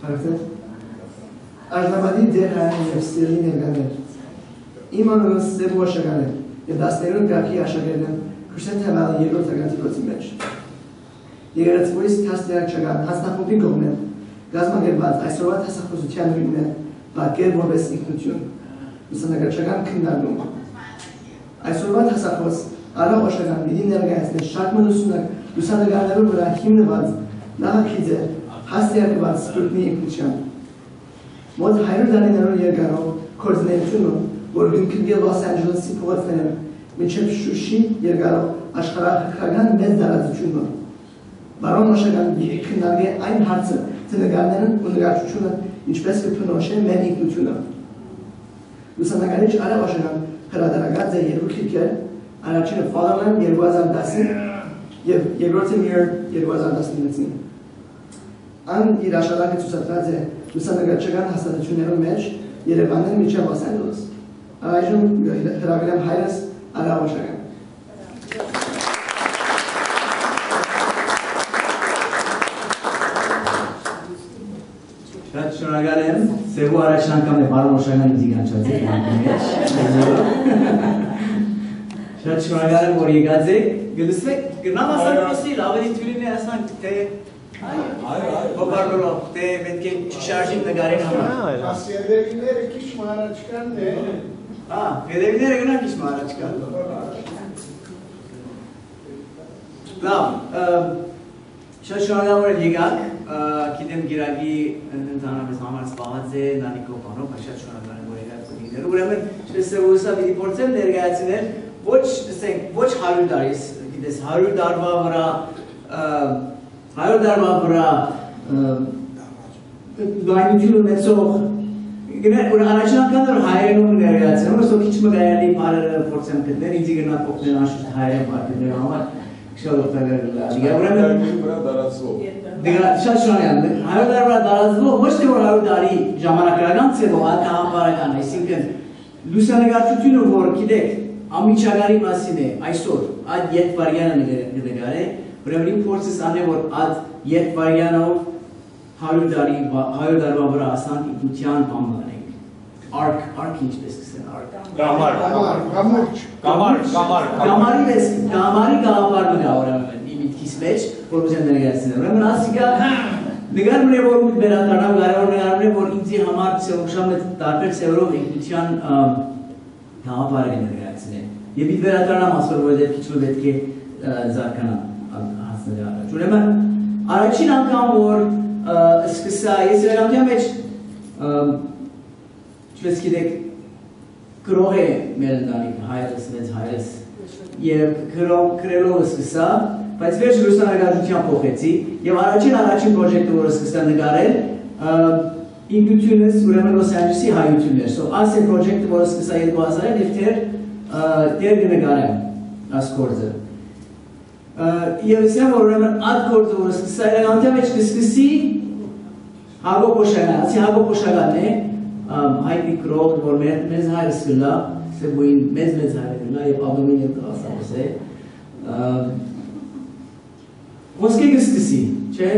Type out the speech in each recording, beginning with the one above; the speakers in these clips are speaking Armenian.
Հարցեր։ Արժանապատի դեր հայան և ստիլի ներգաներ։ Իմ անունս Սև Ոշագան է և 10-րդ գրքի աշակերտ եմ Քրիստոս Թևալի երկրորդ դասի մեջ։ Եկեղեցուից հասարակական հանձնախմբի կողմից գազམ་ագրված այսօրվա հասարակության նույնն է պատկեր որպես ինքնություն ուսանողական քննարկում։ Այսօրվա հասարակոս Արա Ոշագան դի ներկայացնել շատ ուսանողներու վրա հիմնված նախագիծ է հասարակված սպորտի ինքնության։ Մոտ 100 տարիներով երկարող կորձնեությունը, որ գտնվել Լոս Անջելեսի փողոցներում, մինչև Շուշի երկարող աշխարհական մեծ տարածությունը։ Բարոն Ոշագան քննարկել է այն հարցը, թե նկարներն ու նկարչությունը ինչպես կփնոշեն մեր ինքնությունը։ Ուսանողականիչ Արա Ոշագան հրատարակած է երկու քրքեր, առաջինը Fatherland 2010 և երկրորդը Mirror 2019։ Ան իր աշխատանքը ցուցադրած է ուսանողական հաստատություններում մեջ Երևանն միջև Լոս Անջելես։ Այժմ հրավիրեմ հայրս Արա Ոշագան։ Շատ շնորհակալ եմ, Սևու առաջին անգամ է Բարոն Ոշագանի ձիգանչած եք մեջ։ Շատ շնորհակալ եմ, որ եկած եք, գլսվեք, գնամ ասանք խոսիլ, ավելի թույլին է ասանք, թե Բոբարլորով, թե պետք է չշարժիմ նգարին համար։ Ասիադերիները քիչ առաջ կանն է։ Գերևները գնան քիչ առաջ կան։ Լավ, շատ շնորհակալ որ եկաք, գիտեմ Գիրագի ընդհանրապես համար սպահած է Նանիկով բանով, շատ շնորհակալ եմ որ եկաք ծնիներ։ Ուրեմն, ինչպես Սևոսա պիտի փորձեմ ներկայացնել ոչ 100 տարիս, գիտես 100 տարվա վրա 100 տարվա վրա լայնություն ունեցող որ առաջին անգամ որ հայերենում ներկայացնում, որ քիչ մգայալի բարերը փորձեմ գտնել, ինձ գնա փոխնել անշուշտ հայերեն բարերն համար շատ օգտակար կլինի։ Ուրեմն շատ շնորհակալ եմ։ 100 տարվա տարածվող ոչ թե որ 100 տարի ժամանակական ցեվով, այլ քաղաքական, այսինքն լուսանկարչությունը որ գիտեք ամիջակարի մասին է այսօր այդ ետվարյանը նկարել, ուրեմն իմ փորձս անե որ այդ ետվարյանով 100 տարվա վրա ասանք ինքնության բան անենք։ Արկ ինչպես կսեն արկ։ Կամարի գաղափարն է ուրեմն իմ միտքիս մեջ, որ ուզեմ ներկայացնել։ Ուրեմն ասիկա նկարում է որ ու վերադառնամ կարևոր նկարում է որ ինձի համար ցեվոշամը տարբեր ցևերով ինքնության գաղափարը ներկայացնել։ Եվ իդ վերադառնամ ասոր որովհետև քիչ պետք է զարգանամ հասնել առաջ։ Ուրեմն առաջին անգամ որ սկսա ես վերամտյա մեջ ինչպես գիտեք գրող է մեր ընտանիքը հայրս, մեծ հայրս և գրելով սկսա, բայց վերջ լուսանկարչության փոխեցի և առաջին պրոջեկտը որ սկսա նկարել ինքնությունս ուրեմն Լոս Անջելեսի հայությունն էր, այս է պրոջեկտը որ սկսա 2000 և թեր կնկարեմ այս գործը և ասեմ որ ուրեմն այդ գործը որ սկսա վերամտյա մեջ կսկսի Հակոբ Ոշագան, ասի Հակոբ Ոշագանն է հայտնի գրող, որ մեզ հայրս գլա, Սևույն մեծ հայրը գլա և աբդոմին և տղասավս է ոսկե կսկսի, չէ,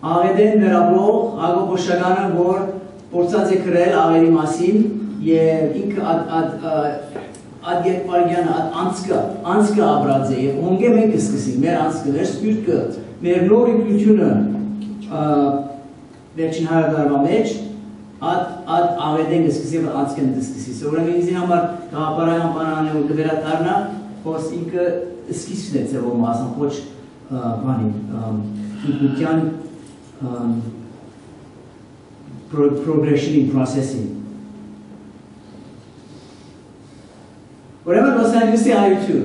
աղեդեն վերաբրող Հակոբ Ոշագանը, որ փորձած է գրել աղերի մասին և ինքը այդ երկվարգյանը, այդ անցքը ապրած է և հոնգե մենք կսկսի, մեր անցքը, մեր սպյուրքը, մեր նոր ինքնությունը վերջին 100 տարվա մեջ այդ աղետեն կսկսի և անցքեն կսկսի։ Ուրեմն ինձի համար գաղափարական բանան է որ կվերադառնա, հոս ինքը սկիզբն է ձևով մասան, ոչ բանի, ինքնության progression-ի process-ի։ Ուրեմն Լոս Անջելեսի հայություն,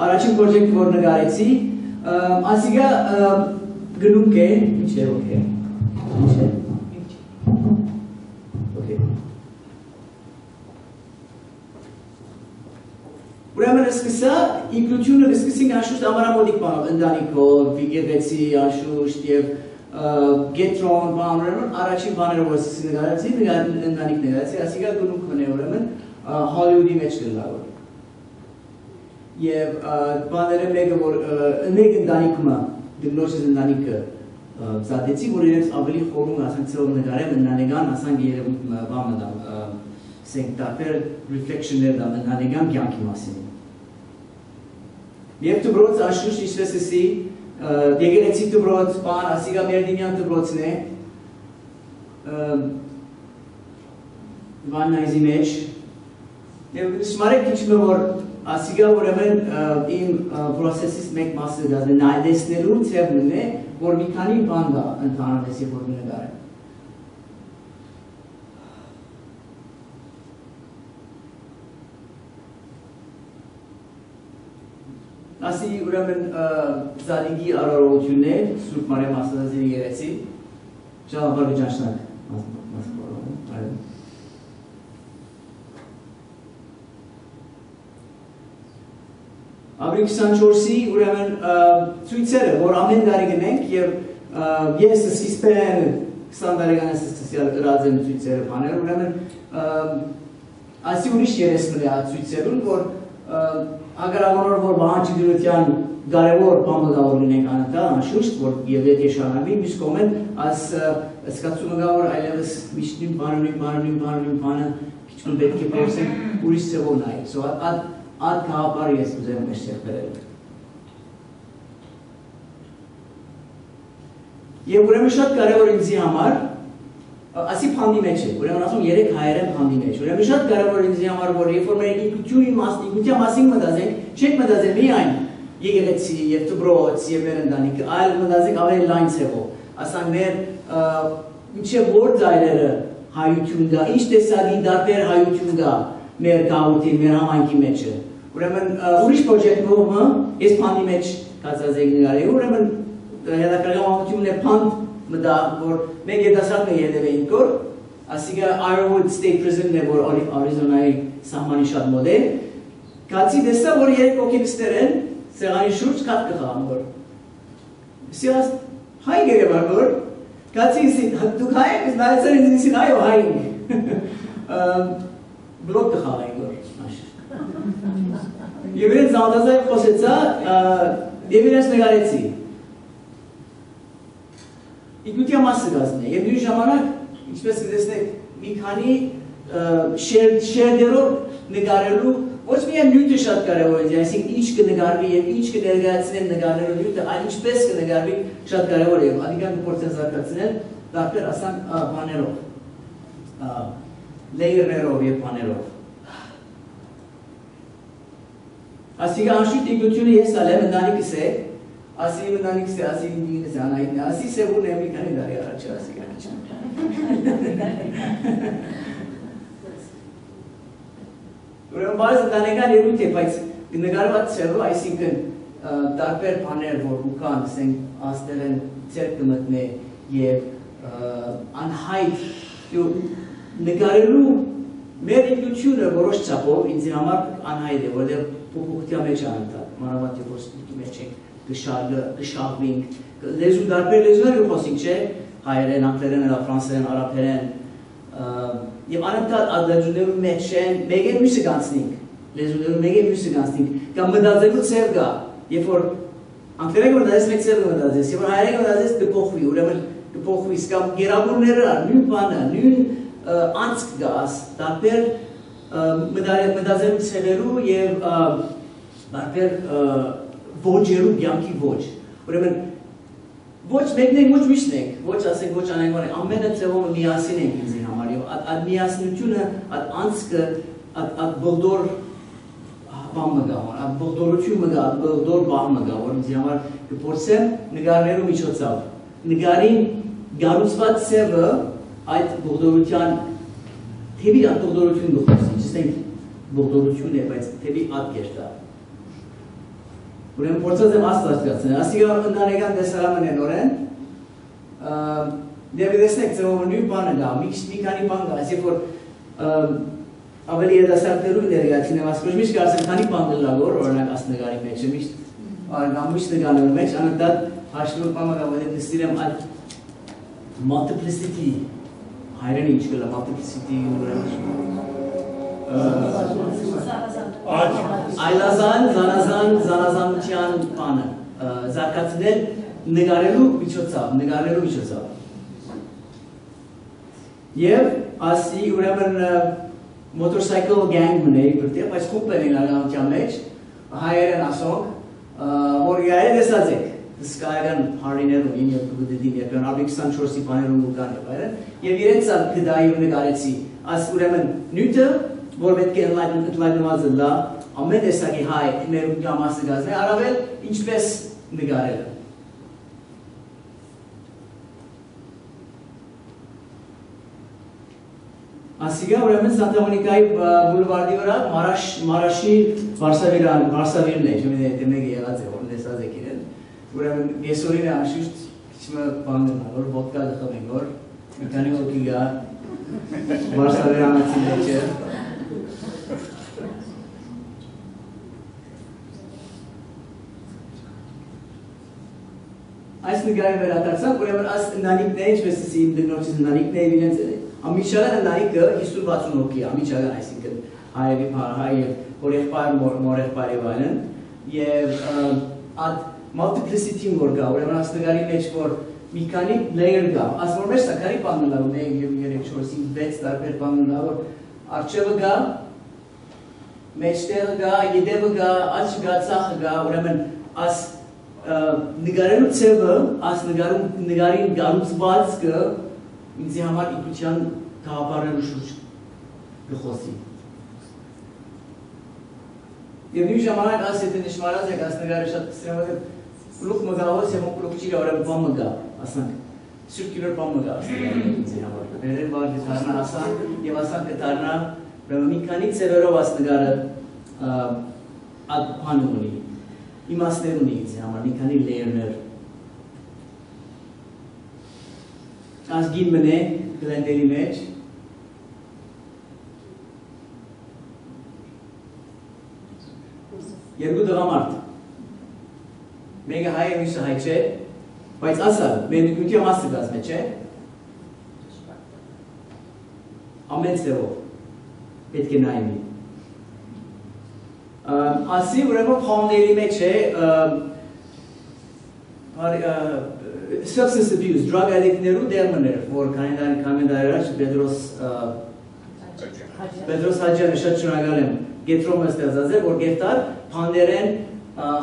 առաջին պրոջեկտ որ նկարեցի, ասիկա գնունք է, ինչ է, օքե, ինչ է, օքե։ Ուրեմն սկսա, ինքնությունը սկսինք անշուշտ ամարամոդիկ բանով, ընդանիքով, եկեղեցի, անշուշտ և գետրոն բան, ուրեմն առաջին բաները որ սկսի նկարեցի, ընդանիք նկարեցի, ասիկա գնունքն է ուրեմն Հոլիվուդի մեջ կլավոր։ Եվ բաները մեկը որ մեկ ընդանիքումը դգնոշից ընդանիքը զատեցի, որ իրենց ավելի խորում ասենք ծով նկարեմ ըննանեգան ասենք երևույթ բամը դա սենք տարբեր reflection-ներ դա ըննանեգան կյանքի մասին։ Եվ դպրոց աշուշ ինչպես էսի եկեղեցի դպրոց, բան ասիգա Մերդինյան դպրոցն է բանն այզի մեջ և շմարեք իչմը որ ասիգա ուրեմն իմ պրոսեսից մեկ մասը դա նայդեսնելու ծևն է որ մի քանի բան դա ընդհանրապես ես որ նկարեմ ասի ուրեմն զարիգի արարողությունն է Սուրբ Մարիամ Աստվածածին եկեղեցի Ժողովրդի ճաշնակ Ապրիլ 24-ի ուրեմն ցույցերը, որ ամեն տարի գնենք եւ ես սկիզբեն 20 տարեկանից սկսել գրած եմ ցույցերը բաներ, ուրեմն ասի ուրիշ երեսն է այդ ցույցերուն, որ ագարավանոր որ բանջիրության կարևոր բանը դա որ լինենք անտա, անշուշտ որ եւ եթե շարունակվի, միշտ կոմեն աս սկացումը գա որ այլևս միշտ բանը քիչ պետք է փորձենք ուրիշ ծավալ նայել։ So Ad կաղապար ես ուզեմ մեջտեղ բերել։ Եվ ուրեմն շատ կարևոր ինձի համար, ասի փանդի մեջ է, ուրեմն ասում 3 հայեր են փանդի մեջ, ուրեմն շատ կարևոր ինձի համար, որ երբ որ մենք ինքնության մասին մտածենք, չենք մտածել միայն եկեղեցի և դպրոց և մեր ընտանիքը, այլ մտածենք ավելի լայն ցեղով, ասանք մեր ինչև որ ծայրերը հայություն կա, ինչ տեսակի տարբեր հայություն կա մեր գաղութի, մեր համայնքի մեջը։ Ուրեմն ուրիշ պրոջեկտը ես փանդի մեջ կացած եք նկարել, ուրեմն հետաքրքրությունն է փանդ մտա, որ մեկ երիտասարդն է ելևեին կոր, ասիկա Ironwood State Prison-ն է, որ Արիզոնայի սահմանի շատ մոտ է, կացի տեսա, որ 3 օքիպստեր են, սեղանի շուրջ կատ կխաղան, որ սիաս հայ գերևար, որ կացի դուք հայ եք, նայեցար ինձ ինսին այո հայ ենք, բլոկ կխաղային, որ Եվ իրենց զանդազայվ խոսեցա և իրենց նգարեցի Իգնության մասը գազն է և նույն ժամանակ ինչպես կտեսնեք մի քանի շերդերով նգարելու ոչ միայն նյութը շատ կարևոր է, այսինքն ինչ կնգարվի և ինչ կներկայացնեն նգարելու նյութը, այլ ինչպես կնգարվի շատ կարևոր է, ադիկան կփորձեն զարգացնել տարբեր ասանք բաներով, լեյերներով և բաներով Ասիկա անշուտ իգնությունը ես ալեմ ընտանիքս է, ասի ընտանիքս է, ասի ինքս է անայիտնը, ասի սևուն է մի քանի դարի առաջ ասիկա Ուրեմն բարձ ընտանեկան երույթ է, բայց նկարված սևը, այսինքն տարբեր բաներ, որ ուկան, ասենք աստել են ձերք կմտնե և անհայտ նկարելու մեր իգնությունը որոշ չափով ինձ համար անհայտ է, որտեղ փոփոխության մեջ անընդհատ, մանավանդ երբ որ ստուդիի մեջ ենք կշաղվենք, լեզու տարբեր լեզուներ խոսենք, չէ, հայերեն, անգլերեն, ֆրանսերեն, արաբերեն, եւ անընդհատ ադաջուներու մեջ են, մեկ են մյուսը կանցնենք, լեզուներու մեկ են մյուսը կանցնենք, կամ մտածելու ծև կա, երբ որ անգլերեն մտածես մեկ ծև մտածես, երբ որ հայերեն մտածես կփոխվի, ուրեմն կփոխվի, կամ գերագուրները, նույն բանը, նույն անցք գաս, տարբեր մտածելու ծևերու եւ տարբեր ոճերու կյանքի ոճ, ուրեմն ոչ մեկն ենք, ոչ միշտ ենք, ոչ ասենք, ոչ անենք, որ ամենը ծևումը միասին ենք ինձի համար եւ այդ միասնությունը, այդ անցքը, այդ բոլդոր բանը գա, այդ բոլդորությունը գա, այդ բոլդոր բանը գա, որ ինձի համար կփորձեմ նկարելու միջոցով։ Նկարին գառուցված ծևը այդ բոլդորության թեւի այդ բոլդորությունը գխոսի, չստենք բոլդորություն է, բայց թեւի այդ կերտա։ Ուրեմն փորձած եմ աստվածացնել, ասիկա ընտանեկան տեսարանը են օրեն, դեպի տեսնեք ծևով նույն բանը գա, մի քանի բան գա, այսինքն որ ավելի երիտասարդներու ներկայացին եմ ասում, միշտ կարծեմ քանի բան գլա որ օրինակ ասնգարի մեջ է, միշտ արգամիշտ նկարելու մեջ, անընդհատ հաշվի բանը գա, որ նստիր եմ այդ multiplicity, հայերեն ինչ գլա multiplicity այլազան, զանազանության բանը, զարկացնել նկարելու միջոցով։ Եվ ասի ուրեմն motorcycle gang մնեի որտեղ, բայց խումբ են անգամ մեջ, հայեր են ասող, որ գայել դեսած եք, սկայական հարիներում իմ և գուդդին երկան, արդի 24-ի պաներում ուկան և այրեն, և իրենց գդայի ու նկարեցի, աս ուրեմն նյութը, որ պետք է ընլայնվածը լա, ամեն տեսակի հայ մեր գամասը գազն է, առավել ինչպես նկարելը։ Ասիգա ուրեմն Սանտա Մոնիկայի բուլվարդի վրա Մարաշի Վարսավիրն է, չմին մեկ եղած է, որ լեսած եք իրեն, ուրեմն գեսորին է անշուշտ քիչմը բանն է, որ ոտկա դխում ենք, որ մի քանի հոգի գա Վարսավիրանացի մեջը։ Այս նկարի վերադարձանք, ուրեմն այս ընտանիքն է, ինչպես իմ դգնորչից ընտանիքն է իրենց Ամիջական ընտանիքը 50-60 հոգի է, ամիջական այսինքն հայ և հորեղբայր, մորեղբայր և այլն և այդ multiplicity-ն որ գա, ուրեմն այս նկարի մեջ որ մի քանի layer գա, այս որ մեր սակարի պանն լավ, 1, 2, 3, 4, 5, 6 տարբեր պանն լավ, որ արջևը գա, մեջտեղը գա, ետևը գա, աչը գա, ծախը գա, ուրեմն այս նկարելու ծևը, այս նկարին գարուցվածքը ինձի համար իգության կաղապարելու շուրջ գխոսի։ Եվ նույն ժամանակ աս եթե նշմարած եք, աս նգարը շատ սրեմատ է պլուխ մգաղոց և պլուխ ճիրը որը բան մգա, ասանք, սուրկ կիրոր բան մգա աս նգարը ինձի համար։ Վերել բար գտարնա ասան և ասան գտարնա, մի քանի ծևերով աս նգարը ատ բանը ունի, իմասներ ունի ինձի համար, մի քանի լեյերներ։ Այս գին մնե գլենդերի մեջ երկու դղամարդ մեկը հայ է մյուսը հայ չէ բայց ասա մեր նկույթի ամասը գազմ է չէ ամեն ծևով պետք է նայմի ասի ուրեմն պանդերի մեջ է substance abuse, drug addict-ներու դերմներ, որ քանի դարերաշ Պետրոս Հաջյանը շատ շնորհակալ եմ գետրոմը ստեղծած է, որ գետար փանդերեն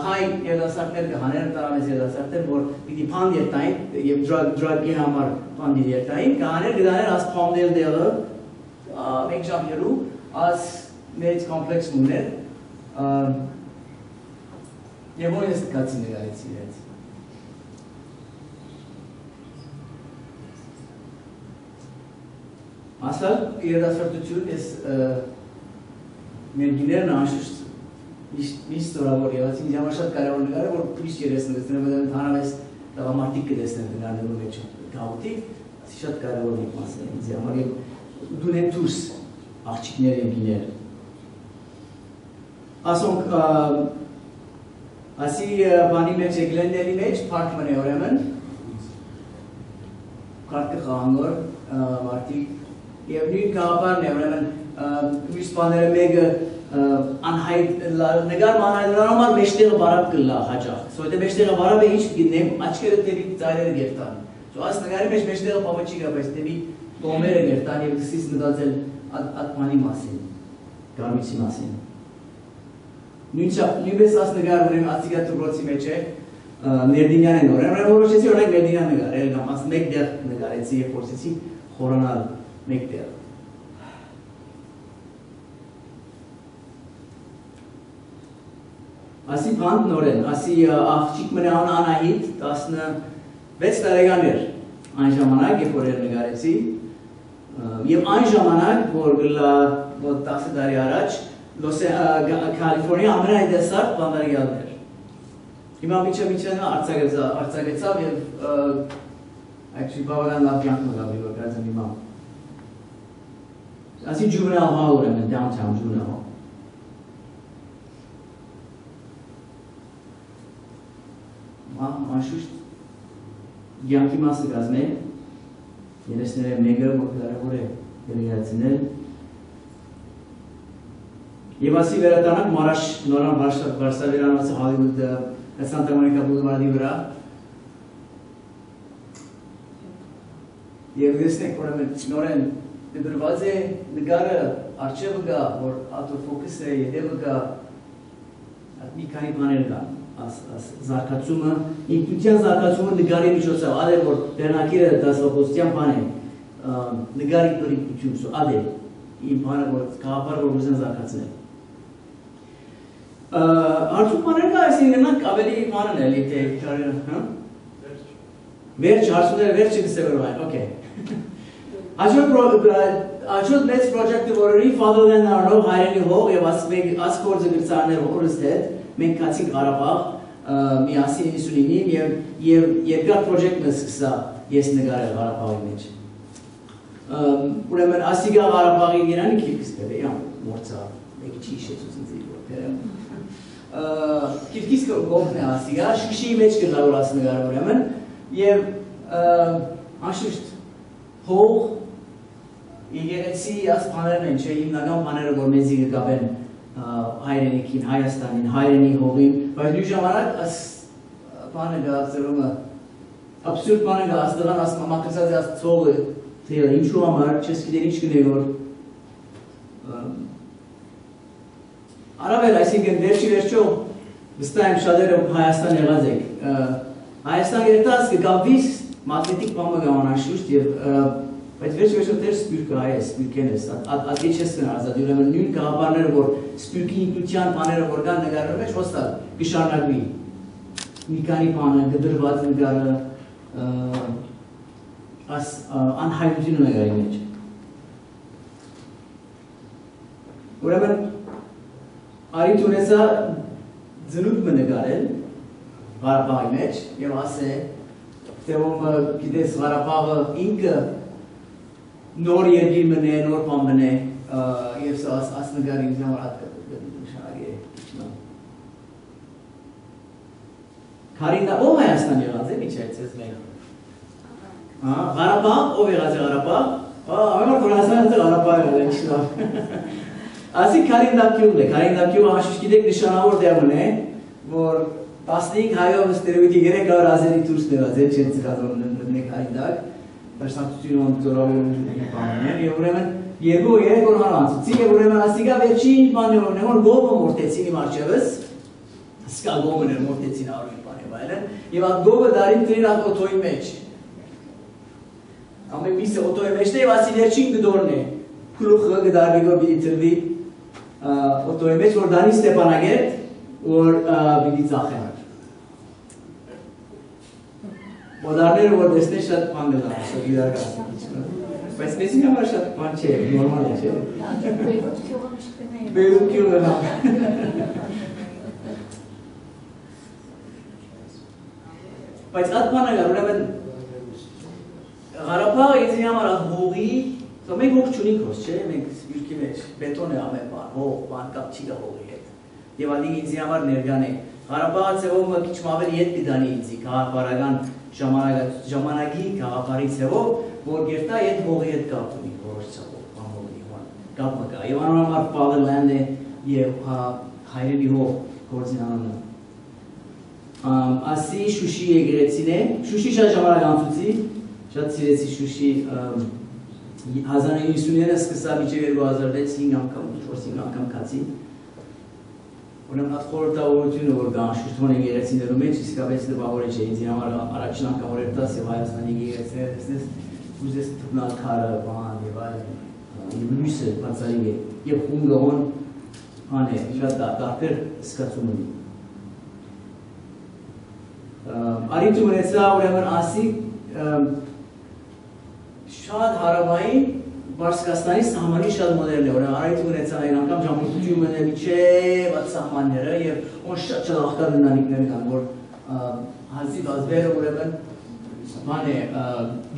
հայ երդասարտներ կհաներ տարամես երդասարտներ, որ պիտի փանդ երտային և drug-ի համար փանդի երտային, կհաներ գդաներ աս փանդել դեղը մեկ ժամ երու, աս մեծ կոմպլեքս մուներ և որ ես կացի նգարեցի իրենց։ Ասալ երդասարտություն ես մեր գիներն անշուշտ միշտ ստորավոր եղած ինձ համար շատ կարևոր նկար է, որ միշտ երես նգեցնեմ, որ ընդհանրապես տղամարդիկ կտեսնեմ նկարներու մեջ գաղութիկ, ասի շատ կարևոր մեկ մաս է ինձ համար և դունեն դուրս աղջիկներ և գիներ։ Ասոնք ասի բանի մեջ է գլենդերի մեջ, պարկ մնե ուրեմն, կարկը խաղանգոր մարդիկ և նույն կաղապարն է, ուրեմն մյուս բաները մեկը անհայտ նգար մանհայդրան համար մեջտեղը բարապ կլա հաճախ, սոյտե մեջտեղը բարապ է ինչ գնեմ, աչկերը տեպի ծայրերը գերտան, այս նգարի մեջ մեջտեղը պապաչի գա, բայց տեպի տոմերը գերտան և կսիս մտածել ատմանի մասին, գարմիցի մասին։ Նույնպես աս նգար ունեմ ասիգա տուբրոցի մեջ է, ներդինյան են օրեն, որոշեցի օրենք ներդինյան նգար, աս մեկ դեղ նգարեցի և փորձեցի խորանալ մեկ դեղ։ Ասի բանդ նորեն, ասի աղջիկ մնե Անահիտ 16 տարեկան էր այն ժամանակ, երբ որ նգարեցի և այն ժամանակ, որ գլա 10 տարի առաջ Կալիֆորնիա ամենայդեսարդ բանդարգյալն էր։ Հիմա միչը արձագեցավ և բավական լավ կյանք մգավի, որ կարծեմ հիմա։ Ասի Juvenile Hall ուրեմն, downtown Juvenile Hall։ Անշուշտ կյանքի մասը կազմե, երեսները մեկը, որ կարևոր է դերիացնել։ Եվ ասի վերադանանք նորան Վարսավիրանոցը Հոլիվուդ Սանտա Մոնիկա բուլվարդի վրա, Եվ տեսնենք, ուրեմն նորեն դրված է նկարը արջևը գա, որ autofocus-ը ետևը գա, մի քանի բաներ կան, զարգացումը, ինքնության զարգացումը նկարի միջոցով, ադե որ դերնակիրը դասվապոստյան բան է, նկարի ինքնություն, ադե, իմ բանը որ կաղապար որ ուզեն զարգացնել։ Արդյոք բաներ կա, այսին գնանք ավելի բանն է, լիտ է, վերջ, հարցուները վերջ չգսևորում այն, օքեյ։ Հաջորդ մեծ պրոջեկտը որոնի Fatherland առնով հայրենի հող և աս գործը գրծարներ հորս հետ, մենք կացինք Ղարաբաղ միասին 99-ին և երկար պրոջեկտն սկսա ես նգարել Ղարաբաղի մեջ։ Ուրեմն ասիգա Ղարաբաղի գերանի Կիրգիզպեվ է, մորցա, մեկ չի իշեցուց ինձ իր որտերը։ Կիրգիզկը գողն է ասիգա, շուշիի մեջ կրլավոր աս նգարը ուրեմն և անշուշտ հող Եկեղեցի աս բաներն են, չէ, հիմնական բաները, որ մեզի կգավեն հայրենիքին, Հայաստանին, հայրենի հողին, բայց նույն ժամանակ աս բանը գացերումը, աբսուրդ բանը գացդղան, աս մամակրծած է աս ծողը, թեյը, ինչու համար, չես գիտեր ինչ կնե, որ առավել, այսինքն, վերջի վերջո, վստահ եմ շատերը Հայաստան եղած եք, Հայաստան երտած կգավվիս մագնետիկ բամը գամանաշուշտ և բայց վերջ-վերջով դեր սպյուրկը այ է, սպյուրկեն ես, ատի չես կնարազատ, ուրեմն նույն կաղապարները, որ սպյուրկի ինքնության բաները, որ կան նգարը մեջ, ոստալ կշարնակվի, մի կանի բանը, գդրված նգարը, անհայտությունը նգարի մեջ։ Ուրեմն, արիտ ունեցա ձնուտմը նգարել, Ղարաբաղի մեջ, և ասե, թե ում գիտես Ղարաբաղը ինքը նոր երկիր մնե, նոր բան մնե, և սա աս նգարի ինձ համար հատ նշանագի է։ Քարինდა ով Հայաստան եղած է, միջ այցես մենք։ Ղարաբաղ, ով եղած է Ղարաբաղ, ամենոր որ Հայաստան եղած է Ղարաբաղ եղած է, ինչնա։ Ասի Քարինდა կյուղն է, Քարինდა կյուղը անշուշտ գիտեք նշանավոր դեղն է, որ 15 հայով ստերևիկի 300 ազերի դուրս եղած է, չեն ծրազոր նմնեք Քարինդակ, Պերսնակցություն ձորավոր բանն են, և ուրեմն երկու երեք որ հանանցուցի, և ուրեմն ասիկա վերջին բաններովն է, որ գովը մորտեցին իմ արջևս, ասիկա գովն էր մորտեցին արույն բան և այլն, և այդ գովը դարին տրին այդ օտոյի մեջ, ամեն միսը օտոյի մեջն է, և ասի վերջին գդորն է, կլուխը գդարվիգով բիդի տրվի օտոյի մեջ, որ դանի Ստեփանագերտ, որ բիդի ծախեն։ Մոդարները որ դեսնե շատ բան գլան, շատ իրար կասին, բայց մեզի համար շատ բան չէ, նորմալ է չէ։ Բերուկ կյուղը հա։ Բայց այդ բանը գար, ուրեմն Ղարաբաղը ինձի համար այդ հողի, մենք հող չունենք հոս չէ, մենք սպյուրքի մեջ, բետոն է ամեն բան, հող, բան կապ չի գա հողի հետ։ Եվ ադի ինձի համար ներգան է, Ղարաբաղը ծևոմը քիչ ավելի հետ կդանի ինձի, կաղապարական ժամանակի կաղապարի ծևով, որ գերտա ետ հողի հետ կապ ունի, որոշ ծավով, անհողի կապ մկա, և անորամար Fatherland է և հայրենի հող գործին անոնը։ Ասի Շուշի եկեղեցին է, Շուշի շատ ժամանակ անցուցի, շատ սիրեցի Շուշի 1990-ները սկսա միջև 2006 5 անգամ, 4-5 անգամ կացի։ Ուրեմն այդ խորհրդավորությունը, որ կա անշուշտ եկեղեցիներու մեջ, իսկապես նպահորը չէ, ինձ համար առաջին անգամ որ երտաս և Հայաստանի եկեղեցիները տեսնես, ուզես թպնալ քարը, բան և այլն, լույսը բացարիք է, և խունգոհոն բան է, շատ տարբեր սկացում ունի։ Արիտ ունեցա ուրեմն ասի շատ հարավային Բարսկաստանի սահմանի շատ մոդերն է, ուրեմն արիտ ունեցա այն անգամ ժամորդություն մնել իչև այդ սահմանները և ոն շատ աղկար ննանիքներ կան, որ հազիվ ազվերը ուրեմն բան է,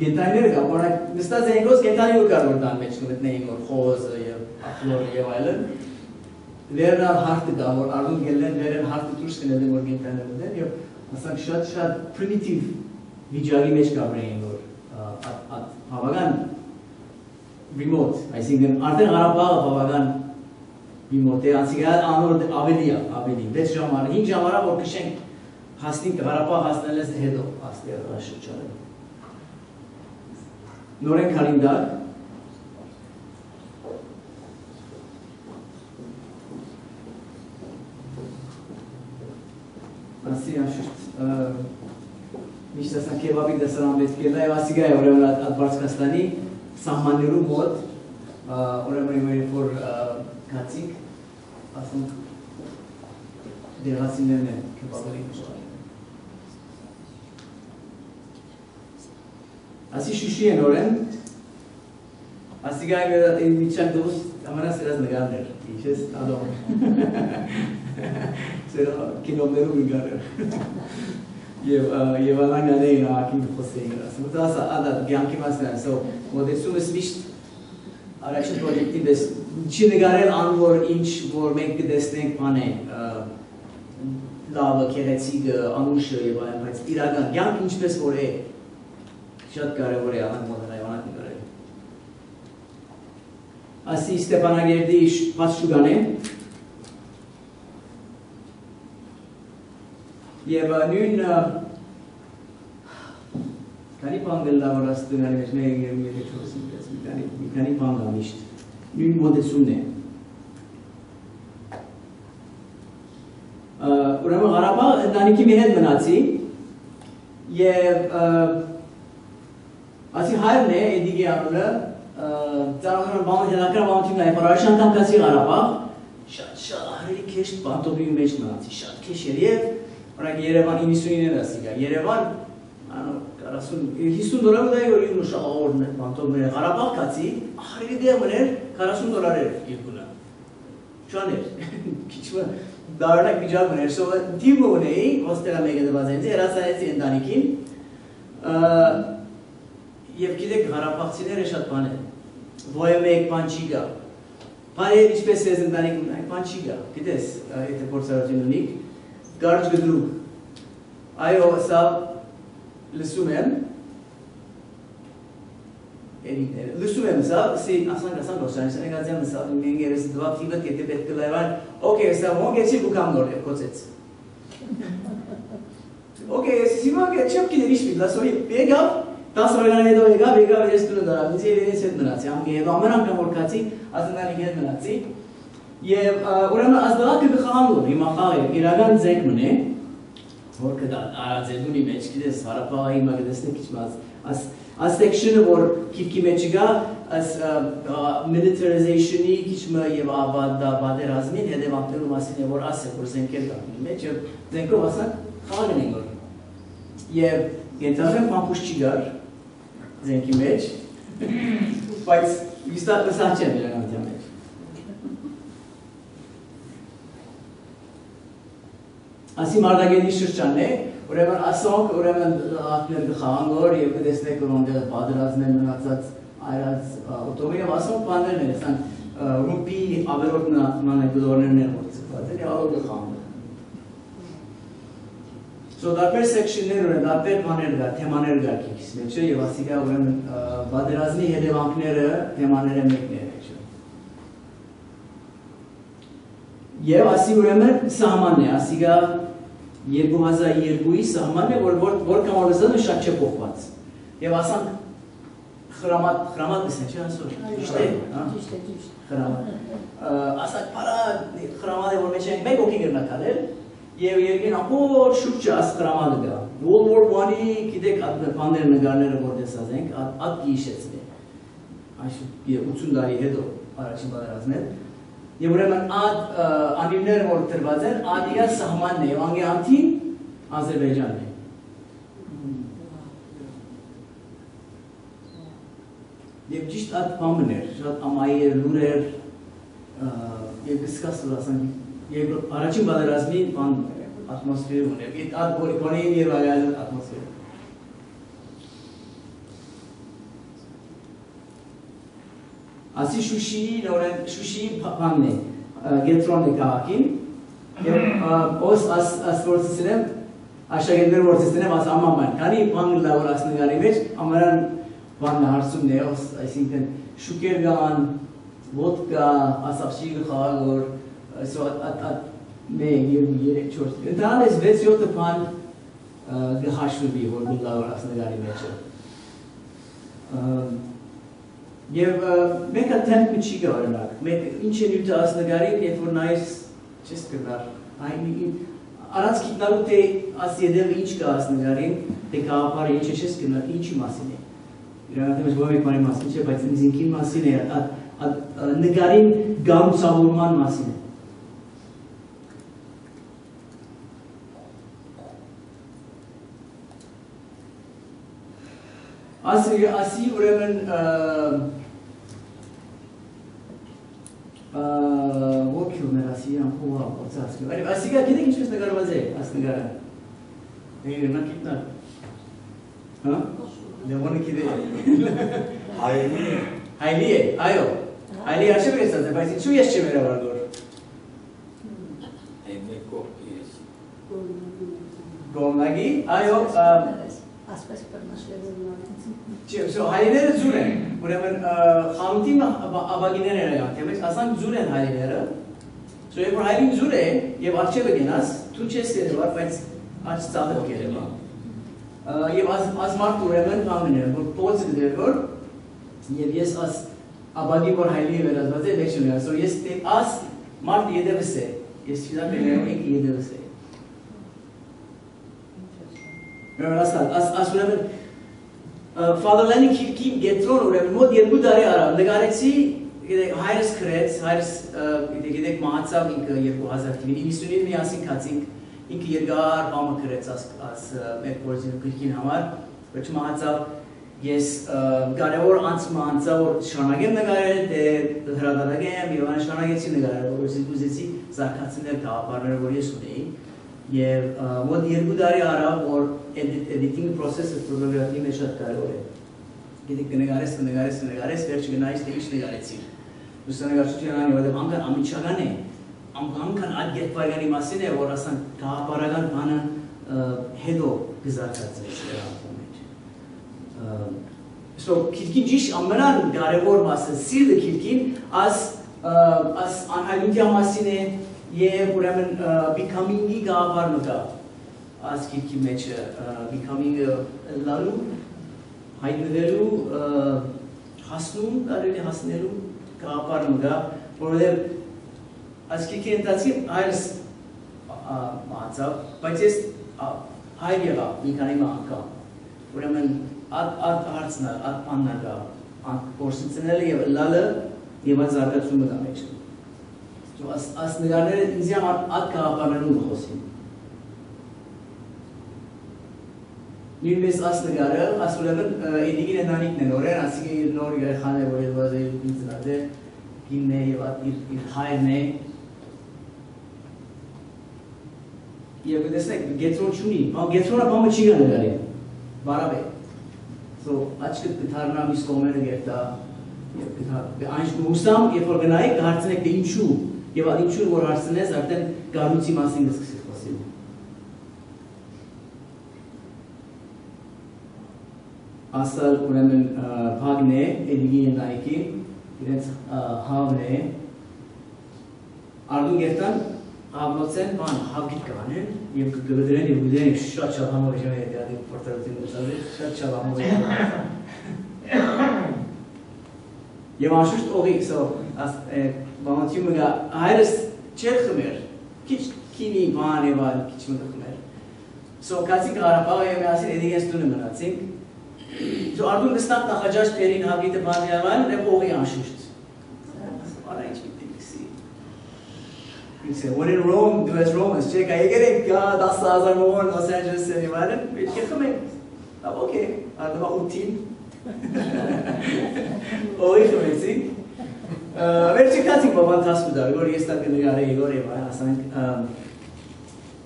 գետայները կան, որնակ նստած էին գոս գետանի որ կար որ տան մեջ կմտնեին, որ խոզը և ախլորը և այլն, վերն ալ հարդը կա, որ արգուն գելեն վերն հարդը դուրս կնել են, որ գետայները մտեն և ասանք շատ պրիմիտիվ վիճակի մեջ կաբրեին, որ հավական remote, այսինքն արդեն Ղարաբաղը բավական remote է, անցիկա անոր ավելի, 6 ժամանակ, 5 ժամանակ որ կշենք հասնենք Ղարաբաղ հասնելես հետո, աստեղ շրջարը։ նորեն կալենդար ասի անշուշտ միշտ ասան կեբաբի դասարան պետք է լայվ ասի գայ ուրեմն այդ Բարձկաստանի սահմաններու մոտ ուրեմն որ կացիկ ասում դեղացիներն են կեբաբերի ասի շուշի են օրեն ասի գայ միջան դուս ամենասերած նգարներ իչես ադոմ սերա կինոներու նգարներ եւ անանյանեին ակին խոսեին ասում դա ադա գյանքի մասնան so մոդեցումը միշտ առաջին պրոյեկտի դες չի նգարել անոր ինչ որ մենք կտեսնենք բանը լավը քերեցիկը անուշը եւ այլն բայց իրական գյանք ինչպես որ է շատ կարևոր է անան մոդելայվանակ նկարել ասի Ստեփանագերդի բաց շուգան է եւ նույն քանի բան գլավոր աստունալի մեջ մեկ մի քանի բան գամիշտ նույն մոդեսումն է ուրեմն Ղարաբաղ ընտանիքի մի հետ մնացի եւ ասի հայրն է Էդիգի անունը ծառայական բանը հետաքրքիր բանություն է առաջին անգամ կացի Ղարաբաղ շատ հարելի քեշ բանտոբի մեջ մնացի շատ քեշ եւ Օրինակ Երևան 99-ն ասի գա Երևան 50 դոլար ու դա իր շահորն է բանտոբը Ղարաբաղ կացի հարելի դե մներ $40 երկունը ճաներ քիչը դարակ վիճակ մներ so դիմը ունեի ոստելա մեկը դվածենցի հրացայեցի ընտանիքին Եվ գիտեք Ղարաբաղցիները շատ բան են, ոյ մեկ բան չի գա, բարի ինչպես ես ընտանիք ունենք, բան չի գա, գիտես, եթե փորձառություն ունիք, կարճ գդրուկ, այո, սա լսում եմ սա, ասանք ոսանից, նեգացիան սա, մենգերս դվակ թիվըտ եթե պետք կլայվան, օքեյ, սա մոնգեցի բուկամ նոր է, կոցեց։ Օքեյ, սիմա չեմ կիներ իշմիտ, լասոյի, բեգավ, 10 օրգան հետո եկավ ես տունը դարավ, ինձ երենից հետ մնացի, և ամեն անգամ որ կացի, ազնանիք հետ մնացի, և ուրեմն ազդաղակը կխաղանգոր, հիմա խաղ է, իրական ձենք մնե, որ կտա արածեդունի մեջ, գիտես, հարապաղը հիմա գտեսնեք իչ մաց, այս տեքշինը, որ կիրքի մեջ գա, այս militarization-ի քիչմը և բադերազմին հետևանքներու մասին է, որ աս է, որ զենքեր կապնի մեջ, և զենքով ասանք խաղագն են գոր, և ենթազեն պամպուշ չի գար, զենքի մեջ, բայց վստահ չեմ իրականության մեջ։ Ասի Մարտագետի շրջանն է, ուրեմն ասոնք, ուրեմն ակներ կխաղանգոր և կտեսնեք որոնտեղ պատերազմներ մնացած այրած օտոմի և ասոնք բաններն են, ասանք ռումպի ավերորդ մանեգլորներն են որ ծկված են և ալոր կխաղանգոր։ So դարբեր սեքշիններ ունեն, դարբեր բաներ կա, թեմաներ կա քիքիս մեջը և ասի կա ուրեմն բادرազմի հետևանքները թեմաները մեկն է մեջը։ Եվ ասի ուրեմն սահմանն է, ասի կա 2002-ի սահմանն է, որ կամալզանը շատ չէ փոխված։ Եվ ասանք խրամատ լսեն, չէ ասոր, ճիշտ է, խրամատ։ Ասանք պարա խրամատ է, որ մեջ ենք մեկ օքի գրնակալել, Եվ երկին ապոր շուրջը աս խրամալը գա, World War I-ի գիտեք բաններ նգարները որ դեսազենք, ատ գիշեցն է, այշու 80 տարի հետո առաջին բادرազմն Եվ ուրեմն ատ անիմները որ տրված են, ադիա սահմանն է, և անգի անթին Ադրբեջանն է։ Եվ ճիշտ ատ բամն էր, շատ ամայի էր, լուր էր, և գսկաս որ ասանք, Եվ առաջին բادرազմի բան ատմոսֆեր ուներ, այդ բոնեին և այլն ատմոսֆեր։ Ասի Շուշիի բանն է, գետրոնն է կաղաքին, և ոս ասվորցիսին եմ, աշագետներ որցիսին եմ, աս ամաման, քանի բան լավոր ասնգարի մեջ, ամարան բանն հարցումն է, այսինքն շուկեր գան, ոտկա, ասապշի խաղագոր, մեկ, երկու, երեք, չորս, ընդհանրապես 6-7 բան գհաշվի, որ գլավոր ասնգարի մեջը։ Եվ մեկը թեմպը չի գա օրինակ, մեկ ինչ է նյութը ասնգարին, երբ որ նայես չես կնար, առանց գիտնալու թե աս յետևը ինչ կա ասնգարին, թե գաղապարը ինչ է չես կնար, ինչի մասին է։ Իրանատեմ ես բովեկ մանի մասին չէ, բայց ինքին մասին է, նգարին գանուցավորման մասին է։ Ասի ուրեմն ոգյում էր ասի ամփոհա ոցացնու։ Ասիգա գիտեք ինչպես նկարված է աս նկարը։ Նա գիտնալ։ Հա? Դեմոնը գիտե։ Հայլի է, այո։ Հայլի արշև է ստացել, բայց ինչու ես չեմ երավարգոր։ Գոլնագի, այո, հայլիները ձուր են, ուրեմն խանութի աբագիներ են եղան, թեմից ասանք ձուր են հայլիները, երբ որ հայլին ձուր է և արջևը գենաս, դու չես երևար, բայց աջ ծաղը գերևա։ Եվ ազ մարդ ուրեմն ամեն է, որ պոց գդեր որ, և ես ազ աբագի որ հայլի է վերածված է, վեչ ունի ասոր, ես ազ մարդ ետևս է, ես չիզակ է ներում ենք ետևս է։ Աս ուրեմն, Ֆադալանի քիրքին գետրոն ուրեմն մոտ երկու դարի արավ, նգարեցի, հայրս կրեց, հայրս գիտեք մահացավ ինքը 2000 թիվին, 99 միասին կացինք, ինքը երկար բամը կրեց աս մեր գործին քիրքին համար, վերջ մահացավ, ես կարևոր անցմը անցա, որ շանագեմ նգարել, դե հրադարագեմ, և ան շանագեցի նգարել, որ ուզեցի զարկացնել կաղապարները, որ ես ունեի, և մոտ երկու դարի արավ, որ editing process-ը ֆոտոգրաֆի մեջ շատ կարևոր է։ Գիտեք կնգարես, վերջ գնայիս թե ինչ նգարեցիր։ Լուսանկարչության անի, որտեղ անգան ամիջական է, անգան այդ գետվայգանի մասին է, որ ասան կաղապարական բանը հետո գզարկած է շերապում մեջ։ Քիրքին ճիշտ ամենան կարևոր մասը, սիրտը քիրքին, աս անհայլունության մասին է և ուրեմն becoming-ի գաղապար մկա։ Աս քիրքի մեջը becoming-ը լալու, հայտնվելու, հասնում, կարելի հասնելու գաղապար մկա, որովհետև աս քիրքի ընթացքին հայրս մահացավ, բայց ես հայր եղա մի քանի անգամ, ուրեմն ատ հարցնալ, ատ պաննագա, գործընծնելը և լալը և այդ զարգացումը դա մեջ։ Աս նգարները ինձ համար ատ գաղապարներում խոսին։ Նույնպես աս նգարը, աս ուրեմն էդիգին ընանիքն են օրեն, ասիկը իր նոր երեխան է, որ եդված է իր ծնած է, գինն է և իր հայրն է։ Եվ կտեսնեք, գետրոն չունի, գետրոնը բամը չի գա նգարի, բարավ է։ Աչկը կթարնա միս կոմերը գերտա, այն հուսամ, երբ որ գնայիք, հարցնեք դե ինչու, և այդ ինչու որ հարցնես, արդեն գարունցի մասին կսկսի խոսիլ։ Ասալ ուրեմն բագն է, էդիգի ենայիքի, իրենց հավն է, արդուն գերտան, հավնոցեն, բան, հավգիտ կվանեն, և կգվդրեն և գուդրեն, և շատ շատ համով է ժամը հետի ադի պորտարոտին գծազի, շատ շատ համով է Եվ անշուշտ օղի, բանոցյումը գա, հայրս չեր խմեր, քիչ կինի բան և այլ քիչ մտը խմեր։ Կացինք Ղարաբաղը և միասին էդիգենս տունը մնացինք, արդուն կստանք նախաջաշ պերին հավգիտը բան և այլ, և օղի անշուշտ։ Արա ինչ միտի կսի։ When in Rome, do as Romans, չեք, եկեր եք 10,000 մոհոր Los Angeles-ը և այլն, պետք է խմենք, okay, արդվա 8-ին, օղի խմեցինք, վերջի կացինք բավան տասու դար, որ ես տակ նգարեի որ և այլ ասանք,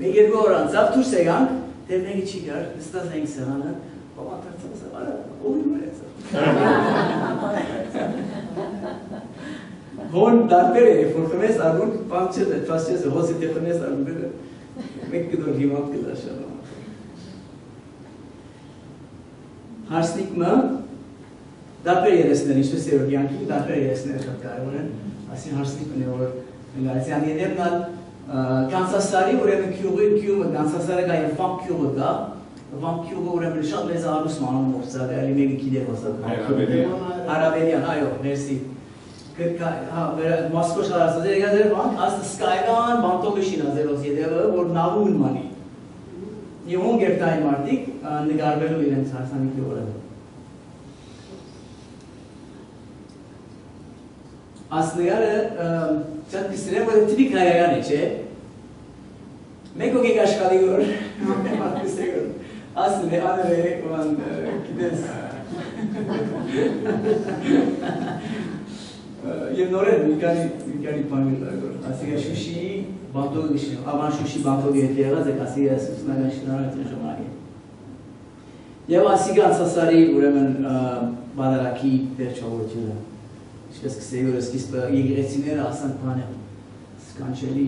մեկ երկու օր անցավ, դուրս եկանք, դե մեկի չի գար, նստած էինք սեղանը, բավան տարցավ սեղանը, օղի մրեցավ։ Հոն դարբեր է, որ խմես արգուն, պամ չեզ է, չաս չեզ է, հոսի թե խմես արգուն բերը, մեկ կդոր հիվանդ կդար շալամ։ Հարսնիկմը, դարբեր երեսներ, ինչպես է որ յանքի, դարբեր երեսներ շատ կարևոր են, ասին հարսնիկն է, որ նգարեցյան եդերն ալ, Կանսասարի ուրեմն քյուղին քյուղը, Կանսասարը կա և ֆամ քյուղը կա, Վամփյուղը ուրեմն շատ մեծ արուսմ անում մորցալ, էլի մեկը գիտեր հոսակ։ Հարավերյան, այո, մերսի։ Մոսկո շարասած է եկած էր բան, աստ սկայական բանտողի շինազերոց ետևը, որ նավուն մանի։ Եվ ոնք երթային մարդիկ նգարվելու իրենց հարսանիքի օրը։ Աստ նգարը շատ պիսրեմ, որ տիպիկ հայական է, չէ։ Մեկ ոգեք աշխալի գոր, աստ աներ է, գիտես։ Եվ նորեր մի քանի բան գոր, ասիկա շուշի բանտողի շին, ավան շուշի բանտողի հետ եղած եք, ասիկա սուսնական շնորհակալ ժամանակ է։ Եվ ասիկա անցասարի ուրեմն բادرակի վերջավորությունը, ինչպես կսեի որ սկիզբը եկեղեցիները ասան բանը, սկանչելի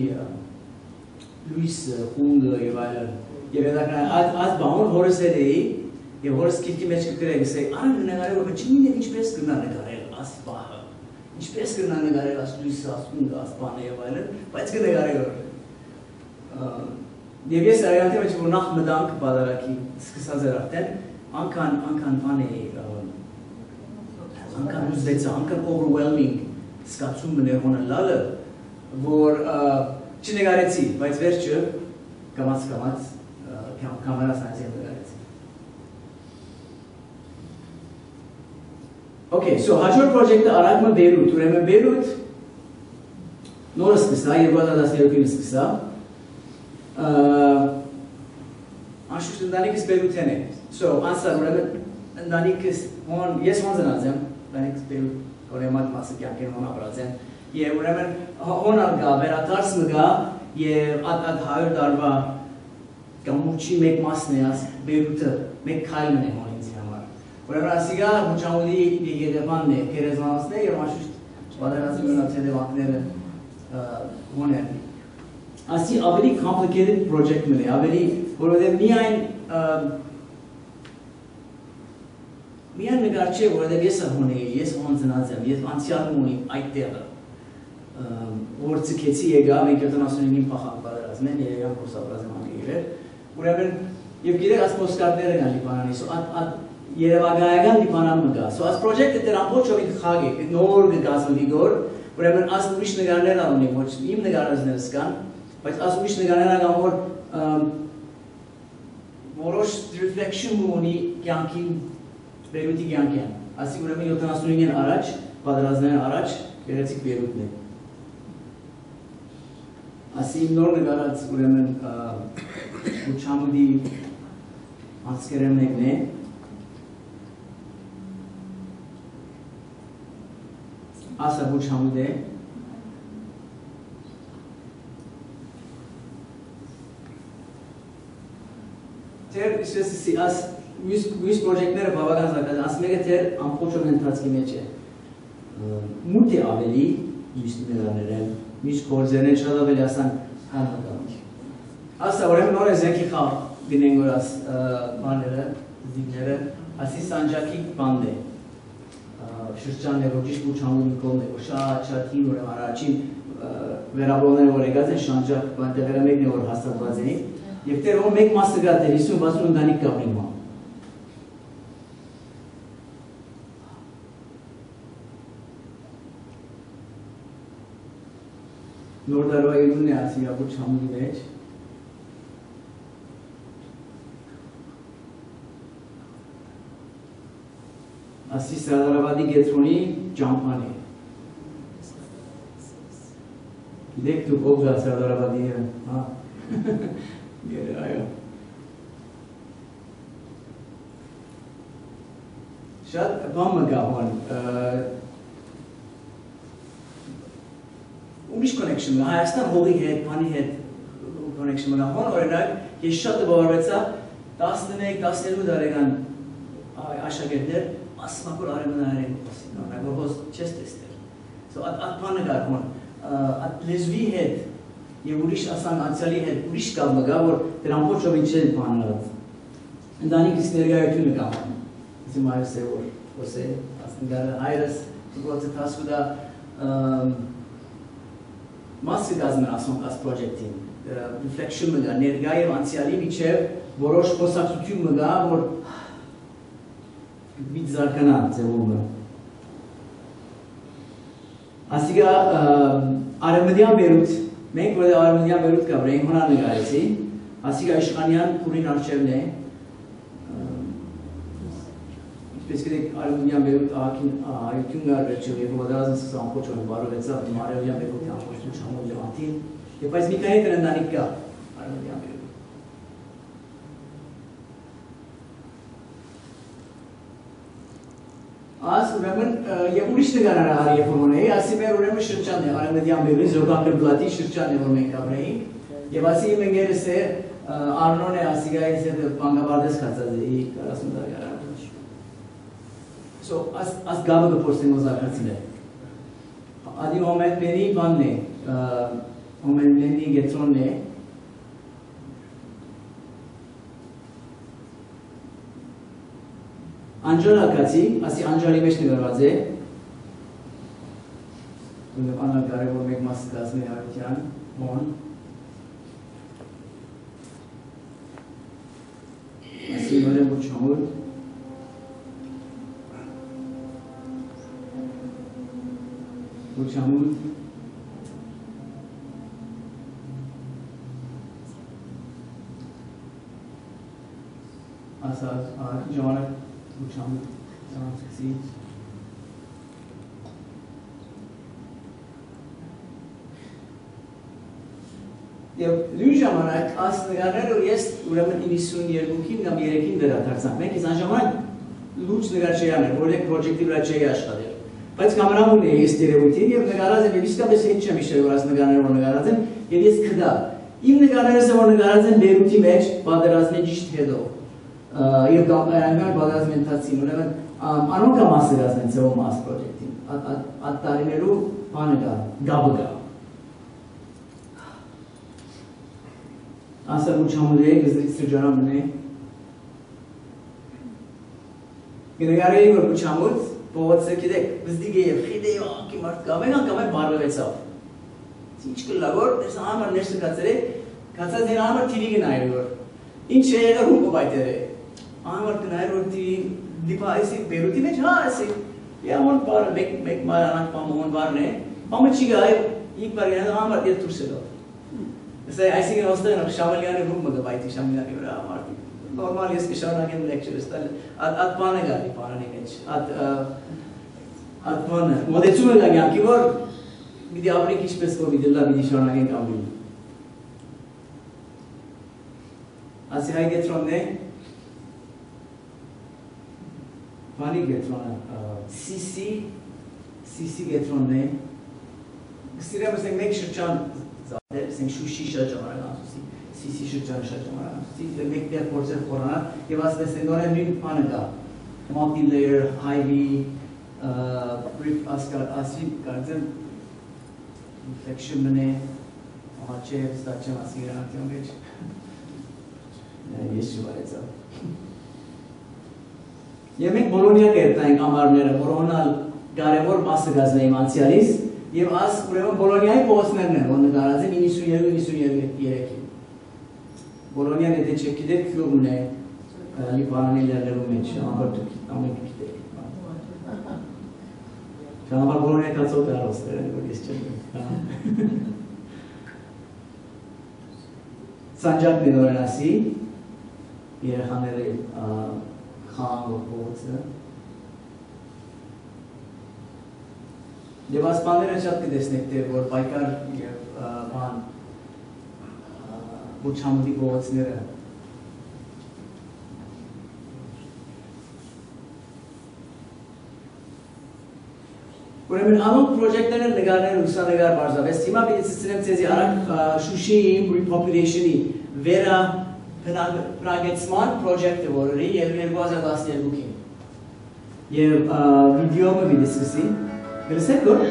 լույս խունգը եւ այլն։ Եվ այդ բանը հորս հետ էի, եւ հորս քիթի մեջ կգրեի, ասեի, «Արան նկարել, որ չինին ինչպես կնա նկարել աս բահը»։ Ինչպես կնա նկարել աս լույսը, աս խունգը, աս բանը եւ այլն, բայց կնկարել։ Եվ ես այդտեղ մեջ որ նախ մտանք բادرակի սկսած էր արդեն, անկան բան էի, անկան ուզեցա, անկան overwhelming սկացումը ներողը լալը, որ չնկարեցի, բայց վերջը կամաց կամերա սանցի նկարեցի։ Okay, so հաջորդ պրոջեկտը արագ մը Բեյրութ, ուրեմն Բեյրութ նորը սկսա, 2013-ին սկսա, անշուշտ ընտանիքս Բեյրութեն է, so անսար ուրեմն ընտանիքս, ես հոն զնած եմ, ընտանիքս Բեյրութ կորեմատ մասը կյանքեն հոն ապրած եմ, և ուրեմն հոն արգա, վերադարձ մգա, և այդ 100 տարվա կամուրջի մեկ մասն է, Բեյրութը մեկ քայլն է հոն ինձ համար։ Ուրեմն ասիկա Մուջամուդի եկեղեցին է, գերեզմանոցն է եւ անշուշտ պատերազմի մնաց հետևանքները հոն են։ Ասի ավելի complicated project-ն է, ավելի որովհետեւ միայն նկար չէ, որովհետեւ ես հոն էի, ես հոն ծնած եմ, ես անցյալում ունի այդ տեղը։ Որ ցկեցի եկա, մենք 79-ին փախանք պատերազմեն, երեգան կորսապրած եմ անգիրել։ Ուրեմն եւ գիտեք աս պոստկարտները կան Լիբանանի, երևակայական Լիբանանում կա։ So as project-ը դեռ ամբողջովին խաղ է, նոր կգազմվի գոր, ուրեմն աս ուրիշ նկարներ ունի, ոչ իմ նկարներս կան, բայց աս ուրիշ նկարներ կան, որ որոշ reflection ունի կյանքի Բեյրութի կյանքին։ Ասի ուրեմն 79-ին առաջ, պատերազմներն առաջ գեղեցիկ Բեյրութն է։ Ասի նոր նկարած ուրեմն Մուջամուդի անցքերը մեկն է։ Ասա Մուջամուդ է։ Թեր իսվեսի աս մյուս պրոջեկտները բավական զարգաց, աս մեկը թեր ամբողջով ընթացքի մեջ է։ Մուտ է ավելի մյուս նկարները, մյուս գործերն շատ ավելի ասան հանրական։ Ասա ուրեմն նոր է զենքի խաղ գնենք որ աս բաները, զիգները, ասի սանջակի բանդ է, շրջանն է, որ ճիշտ Մուջամուդի կողմն է, որ շատ հին ուրեմն առաջին վերաբողները որ եկած են շանջակ բանտեղերը մեկն է որ հաստատված էին, և տեր որ մեկ մասը գա տեր 50-60 ընտանիք կապ իմ ման։ Նոր դարվա իրունն է ասի Մուջամուդի մեջ։ Ասի Սարդարաբադի գետրոնի ճամփան է։ Գիտեք դուք ով գա Սարդարաբադի հա։ Այո։ Շատ բան մը գա հոն։ Ուրիշ connection մը, Հայաստան հողի հետ, բանի հետ connection մը գա հոն, օրինակ ես շատ բավարվեցա 11-12 տարեկան աշակերտներ ասում որ արևմտյան խոսին, օրինակ որ հոս չես տեսել։ So այդ բանը գա հոն, այդ լեզվի հետ եւ ուրիշ ասան անցյալի հետ ուրիշ կապ մը գա, որ դրանք ամբողջովին չեն բանալած։ Ընտանիքիս ներկայությունը կա հոն։ Իմ հայրս է որ խոսե, ասնգալը հայրս գործը տասուդա մասը գազմն ասում աս պրոջեկտին, reflection մը գա, ներկա եւ անցյալի միջև որոշ խոսակցություն մգա, որ մի զարգանա ձևումը։ Ասիգա արևմտյան բերուտ, մենք որ արևմտյան բերուտ կաբրեին հոնա նգարեցի, ասիգա իշխանյան քուրին արջևն է, ինչպես գիտեք արևմտյան բերուտ այություն գար վերջև, երբ ոդարազն սս ամպոչ որ բարովեցավ, դիմ արևմտյան բերուտի ամպոչն շամոտ լևանտին, և այս մի կանի տրնդանիք կա արևմտյան բերուտ։ Աս ուրեմն եւ ուրիշ նկարար արի ֆորմոնեի, ասի մեր ուրեմն շրջանն է, արևմտյան բերուտի զոգակրբլատի շրջանն է, որ մենք ապրեինք, եւ ասի իմ ընկերս է Արնոն է ասիգայից հետ բանկաբարդես կացած է 40 տարի առաջ։ So as գաբը կփորձեմ օզակացնել։ Ադի հոմենտների բանն է, հոմենտների գետրոնն է։ Անջալակացի, ասի անջալի մեջ նգարված է։ Ուրեմն անհագարևոր մեկ մաս կազմի հարության, մոն։ Ասի նորեն ոչ համոր։ Ոչ համոր։ Ասա ժամանակ ոչ համոր ժամանցի։ Եվ նույն ժամանակ աս նգարները ես ուրեմն 92-ին կամ 3-ին դրադարձանք, մենք ես անժամանակ լուրջ նգար չէի անել, որ եք պրոջեկտի վրա չէի աշխատել, բայց կամերան ունեի ես տերևույթին և նգարած եմ, և իսկապես հետ չեմ իշել, որ աս նգարները որ նգարած եմ, և ես կդա։ Իմ նգարներս որ նգարած եմ Բեյրութի մեջ, պատերազմի ճիշտ հետո, և այնքան պատերազմի ընթացքին, ուրեմն անոնք ամասերած են ձևում աս պրոջեկտին, այդ տարիներու բանը կա, գաբը կա։ Ասա ոչ համուդեի գզրից սրջարամն է։ Գնգարեի որ ոչ համուդ, բողոցը կիտեք, վզդիգ է և խիդ է և անկի մարդ կամեն անկամեն բարվեցավ։ Ինչ կլավոր, ներս համար ներսը կացեր է, կացած են համար թիրի գնայր որ։ Ինչ է եղար հուպը բայտեր է։ Համար գնայր որ թիրի դիպա այսի Բեյրութի մեջ, հա այսի։ Եհոն բարը, մեկ մարանակ պամոհոն բարն է, պամը չի գայ, ինք բար գնայր համար դեր դուրսելով։ Այսինքն ոստեղ շամալյանը ռուպ մգը բայտի շամալյանի վրա մարդի։ Նորմալ ես կշարունակեմ լեկչորս տալ, այդ բանը գալի պարանի մեջ, այդ բանը, մոտեցում է գանքի, որ գիտի ապրիկ ինչպես որ վիդելլա վիդի շարունակենք ամրին։ Ասի հայ գետրոնն է, բանի գետրոնը, CC գետրոնն է, գստիրեմ ասենք մեկ շրջան Սենք շուշի շրջամարան ասուսի, CC շրջան շրջամարան ասուսի, մեկ դեր փորձեր խորանալ և ասպես են նորեն նույն պանը կա, multi-layer, highly, ասի կարծեմ, reflection մնե, ահաչև, ստաչեմ ասի գրանատիոն վեջ, ես շուվարեցավ։ Եվ մենք Բոլոնիա կերտայինք ամարները, որ հոնալ կարևոր մասը գազնեիմ անցյալիս, Եվ աս ուրեմն Բոլոնիայի փողոցներն են, որ նկարած են 92-93-ին։ Բոլոնիան եթե չեք գիտեք, գյուղն է Լիբանանի լեռներու մեջ, ամեն գիտեք։ Ճանապարհ Բոլոնիայի կացող դարոսներ են, որ ես չեմ։ Սանջակն է նորեն ասի, երեխաների խաղ փողոցը։ Եվ ասպանները շատ կտեսնեք թե որ պայքար և բան ոչ համուդի փողոցները Ուրեմն անոնք պրոջեկտները նգարներ ուսանեգար բարձավես հիմա պիտի ցցնեմ ձեզի արագ Շուշիի repopulation-ի վերա բնագեցման պրոջեկտը որի և 2012-ին և վիդեոմը պիտի սկսի Գրսեք գոր?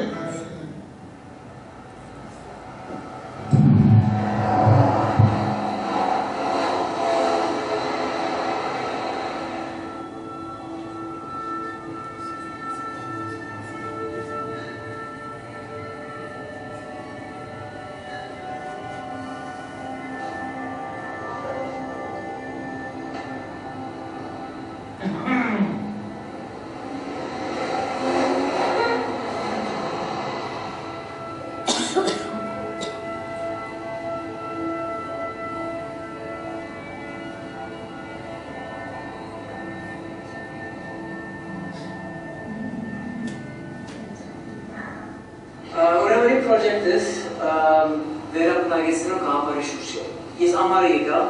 project-ս վերաբնակեցնող գաղափարի շուրջ է։ Ես ամառը եկա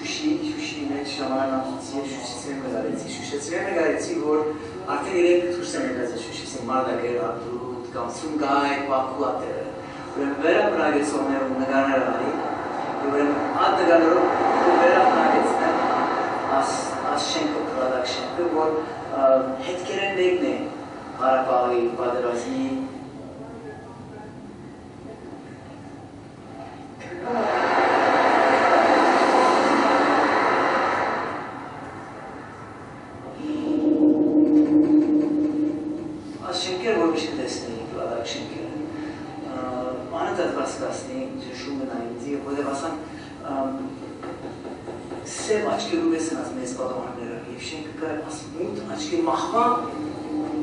Շուշի մեջ ժամանակացի եւ Շուշիցի նկարեցի, որ արդեն իրենք դուրս են եկած Շուշիցի Մարտակեր, Աբդուտ կամ Սումգայ, Բաքու ատերը։ Ուրեմն վերաբնակեցողներ ու նկարներ արի, ուրեմն այդ նկարներով վերաբնակեցնել as շենքը, քրադակ շենքը, որ հետքերեն մեկն է Ղարաբաղի պատերազմի Շենքեր, որ միշտ տեսնեի, քրադակ շենքերը, անընդհատ կասկածնի, ժշում գնային ինձ, որտեղ ասան սև աչքերով ես ընած մեծ պատողանները և շենքը կար ասմութ աչքեր մախվա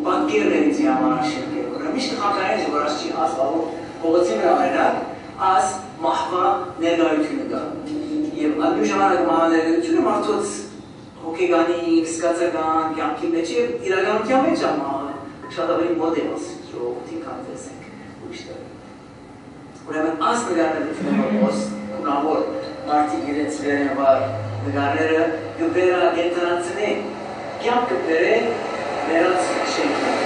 բանկերն են ինձի համար շենքեր, որ միշտ խակարեն որ աս չի ասվալով կողոցի վրա արենակ, աս մախվա ներգայությունը կա և ադու ժամանակ մահվա ներգայությունը մարդոց հոգեգանի, սկացական, կյանքի մեջ և իրականության մեջ շատ ավելի մոդելս, ժողովրդին կան տեսենք ուրիշտեղ ուրեմն աս նկարները ոս կունավոր մարդիկ իրենց վերենվար նկարները կվերա կենտրոնացնի կյանք կվերը վերած շենքը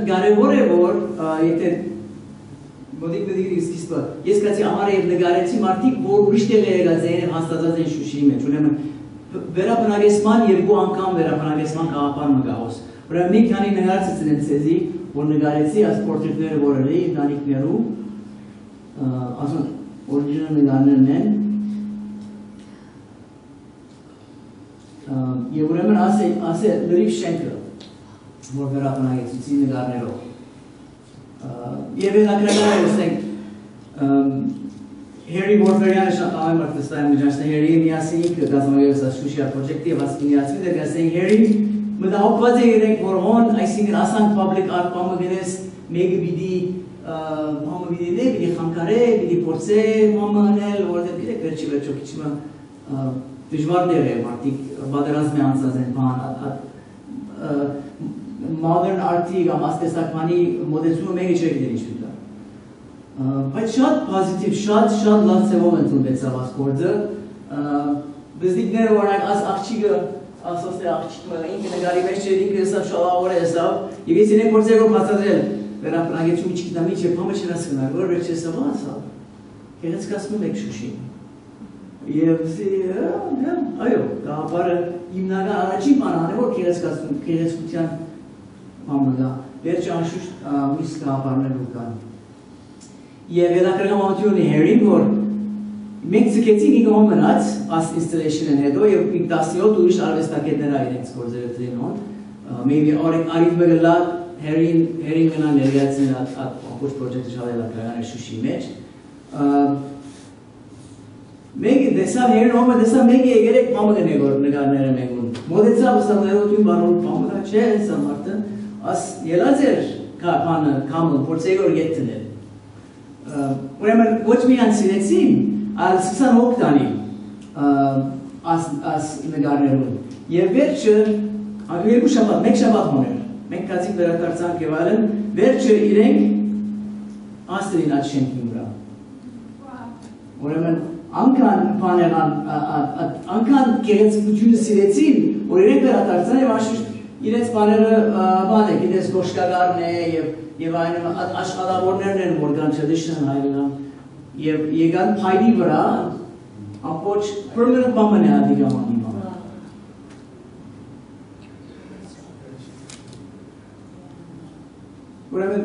Կարևոր է որ եթե մոդիկ պետք է սկիզբը ես կացի ամառը եւ նկարեցի մարդիկ որ ուրիշ տեղ եղած են եւ հաստատած են Շուշիի մեջ ուրեմն վերաբնակեցման երկու անգամ վերաբնակեցման գաղափար մգահոս ուրեմն մի քանի նկար ցցնեմ ցեզի որ նկարեցի այս պորտրետները որ էլի ընտանիքներու ասուն օրիջինալ նկարներն են եւ ուրեմն ասե լրիվ շենքը որ վերաբնակեցուցի նկարներով Եվ հետաքրքրական է ասենք Հերի Որվերյանը այլ մարտստային միջանցն Հերի միասին կազմակերպած Շուշիա պրոջեկտի եւ ասկինիացի դեռ ասենք Հերի մտահոգված է իրենք որ հոն այսինքն ասանք public art պամը գնես մեկը պիտի պամը պիտի դե պիտի խանգարե պիտի փորձե պամը անել որտեղ գիտեք վերջի վերջո քիչ դժվար դեր է մարդիկ պատերազմի անցած են բան modern art-ի կամ աստեսակմանի մոդելությունը մեկը չէ գիտեր ինչ դա բայց շատ պոզիտիվ շատ լավ ծավալ են ծնվեցավ այս գործը բզդիկները որոնք աս աղջիկը ասոս է աղջիկը ինքը նկարի մեջ չէր ինքը հեսավ շալավոր է հեսավ եւ ես իրեն գործեր որ բացատրել վերաբնակեցում մի չգիտամ ինչ է փամը չնասկնար որ վերջ հեսավ ասա գեղեցկացնում եք Շուշին եւ այո գաղափարը հիմնական առաջին բանը որ գեղեցկության Համնա, վերջ անշուշտ միս գաղափարներ կան։ Եվ հետաքրքրական ամենությունն է Հերին, որ մենք ցկեցինք ինքը մնաց այս installation-ն հետո եւ 17 ուրիշ արվեստագետներ այրենց գործերը դրին maybe արիվ մեկը Հերին գնա ներկայացնել այդ ոչ պրոջեկտը շատ հետաքրքրական է Շուշիի մեջ։ Մեկը դեսավ Հերին հոմը դեսավ մեկը եկերեք մամը նկարները մեկուն։ Մոդեցավ սամներոտին բանոն մամը չէ սա մարդը As ելած էր կապանը կամը փորձեգոր գետնել ուրեմն ոչ միայն սիրեցին այլ սկսան հոգ տանի as նկարներում եւ վերջը երկու շաբաթ մեկ շաբաթ հոներ մենք կացիկ վերադարձանք եւ այլն վերջը իրենք աստրին այդ շենքի վրա ուրեմն անկան բաներան անկան գեղեցկությունը սիրեցին որ իրենք վերադարձան եւ անշուշտ իրենց բաները բան է, գիտես գոշկագարն է և այն աշխատավորներն են, որ կան traditional հայրենան և եկան փայլի վրա ամբողջ permanent բամն է ադիգամանի բան։ Ուրեմն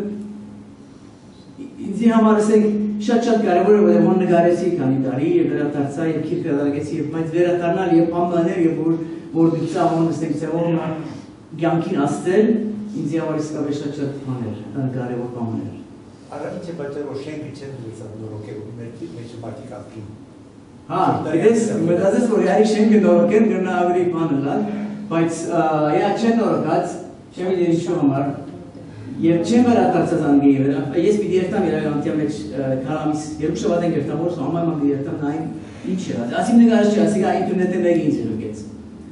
ինձի համար ասենք շատ կարևոր է, որ նկարեցի քանի տարի և վերադարձա և քիչ կրադագեցի և բայց վերադառնալ և բամբաներ և որ դիցա ոնը ստեղծեվող Գյանքին աստել, ինձի համար իսկապես շատ բաներ, կարևոր բաներ։ Առաջին չէ բայց որ շենքը չեն դուրսան նորոգել, մեջը մարդիկ ապրին։ Հա, դες մտածես որ այ շենքը նորոգեն գնա ավելի բան լալ, բայց իա չեն նորոգած, չեմ իրեն ինչու համար, Եվ չեմ վերադարձած անգեի վրա, ես պիտի երթամ իրականության մեջ կարամիս երկու շաբաթ են երթամ, որ համայնման պիտի երթամ նայեմ ինչ է, ասիմ նգարս չի, ասիկա ինտերնետը մեկ ինձ լուկեց,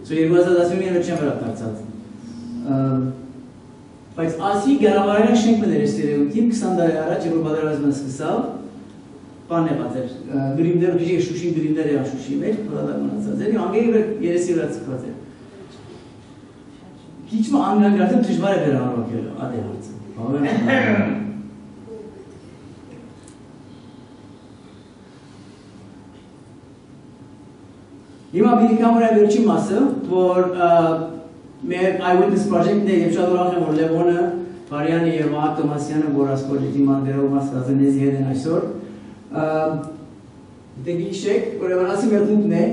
սո 2019-ին վեր չեմ վերադարձած, բայց ասի գարավարական շենք մներ ես տերեունքիմ 20 դարի առաջ, որ բادرվազման սկսավ, բան եղած էր, գրիմներ, քիչ շուշի գրիմներ եղան շուշի մեջ, փլատակ մնացած էր, անգեի վեր երեսի վրա ծկված էր, քիչ մը անգանգարտեմ դժվար է վերանորոգել, ադե հարցը Հիմա պիտի կամորայ վերջի մասը, որ մեր Eyewitness Project-ն է և շատ ուրախ եմ, որ Լևոնը, Բարյանը և Վահագ Տոմասյանը, որ այս պրոջեկտի մանվերով մասրած են եզի հետ են այսօր Դե գիշեք, ուրեմն ասի մեր խումբն է,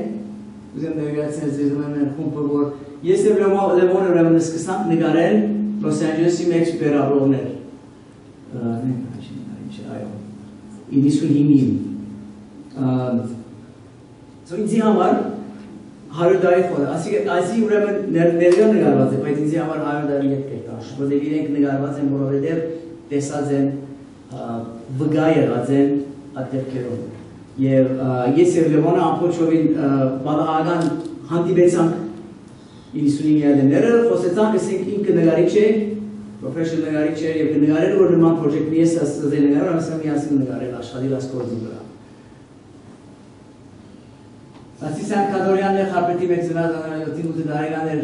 ուզեմ ներկայացնել ձեզ մեր խումբը, որ ես և Լևոնը ուրեմն սկսանք նկարել Los Angeles-ի մեկ սուպերավրողներ 95-ին ինձի համար 100 տարի խոտ, այսի ուրեմն ներգա նգարված է, բայց ինձի համար 100 տարի ետ կերտ աշ, որտև իրենք նգարված են, որովհետև տեսած են, վգա եղած են այդ դեպքերով և ես և Լևոնը ամփոչովին բադահական հանդիպեցանք 99 յադենները, խոսեցանք, ասենք ինքը նգարիչ է, professional նգարիչ է և նգարել, որ նման պրոջեկտ ես ասել նգարել, ասեմ միասին նգարել աշխատի լասկորձի վրա Ասիսյան Կադորյանն է խարպետի մեկ զնած 7-8 դարեգան էր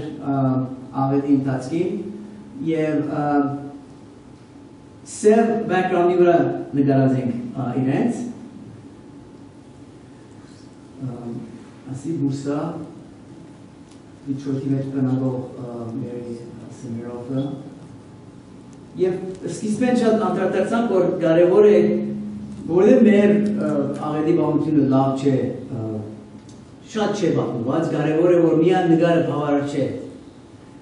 աղետի ընթացքին և սև բակգրաունդի վրա նգարած ենք իրենց ասի բուրսա Դիչորդի մեջ բնագող Մերի Սեմիրովը և սկիզբեն շատ անդրադարձանք, որ կարևոր է որտեղ մեր աղետի բանությունը լավ չէ շատ չէ բախնված, կարևոր է, որ միան նգարը բավարար չէ,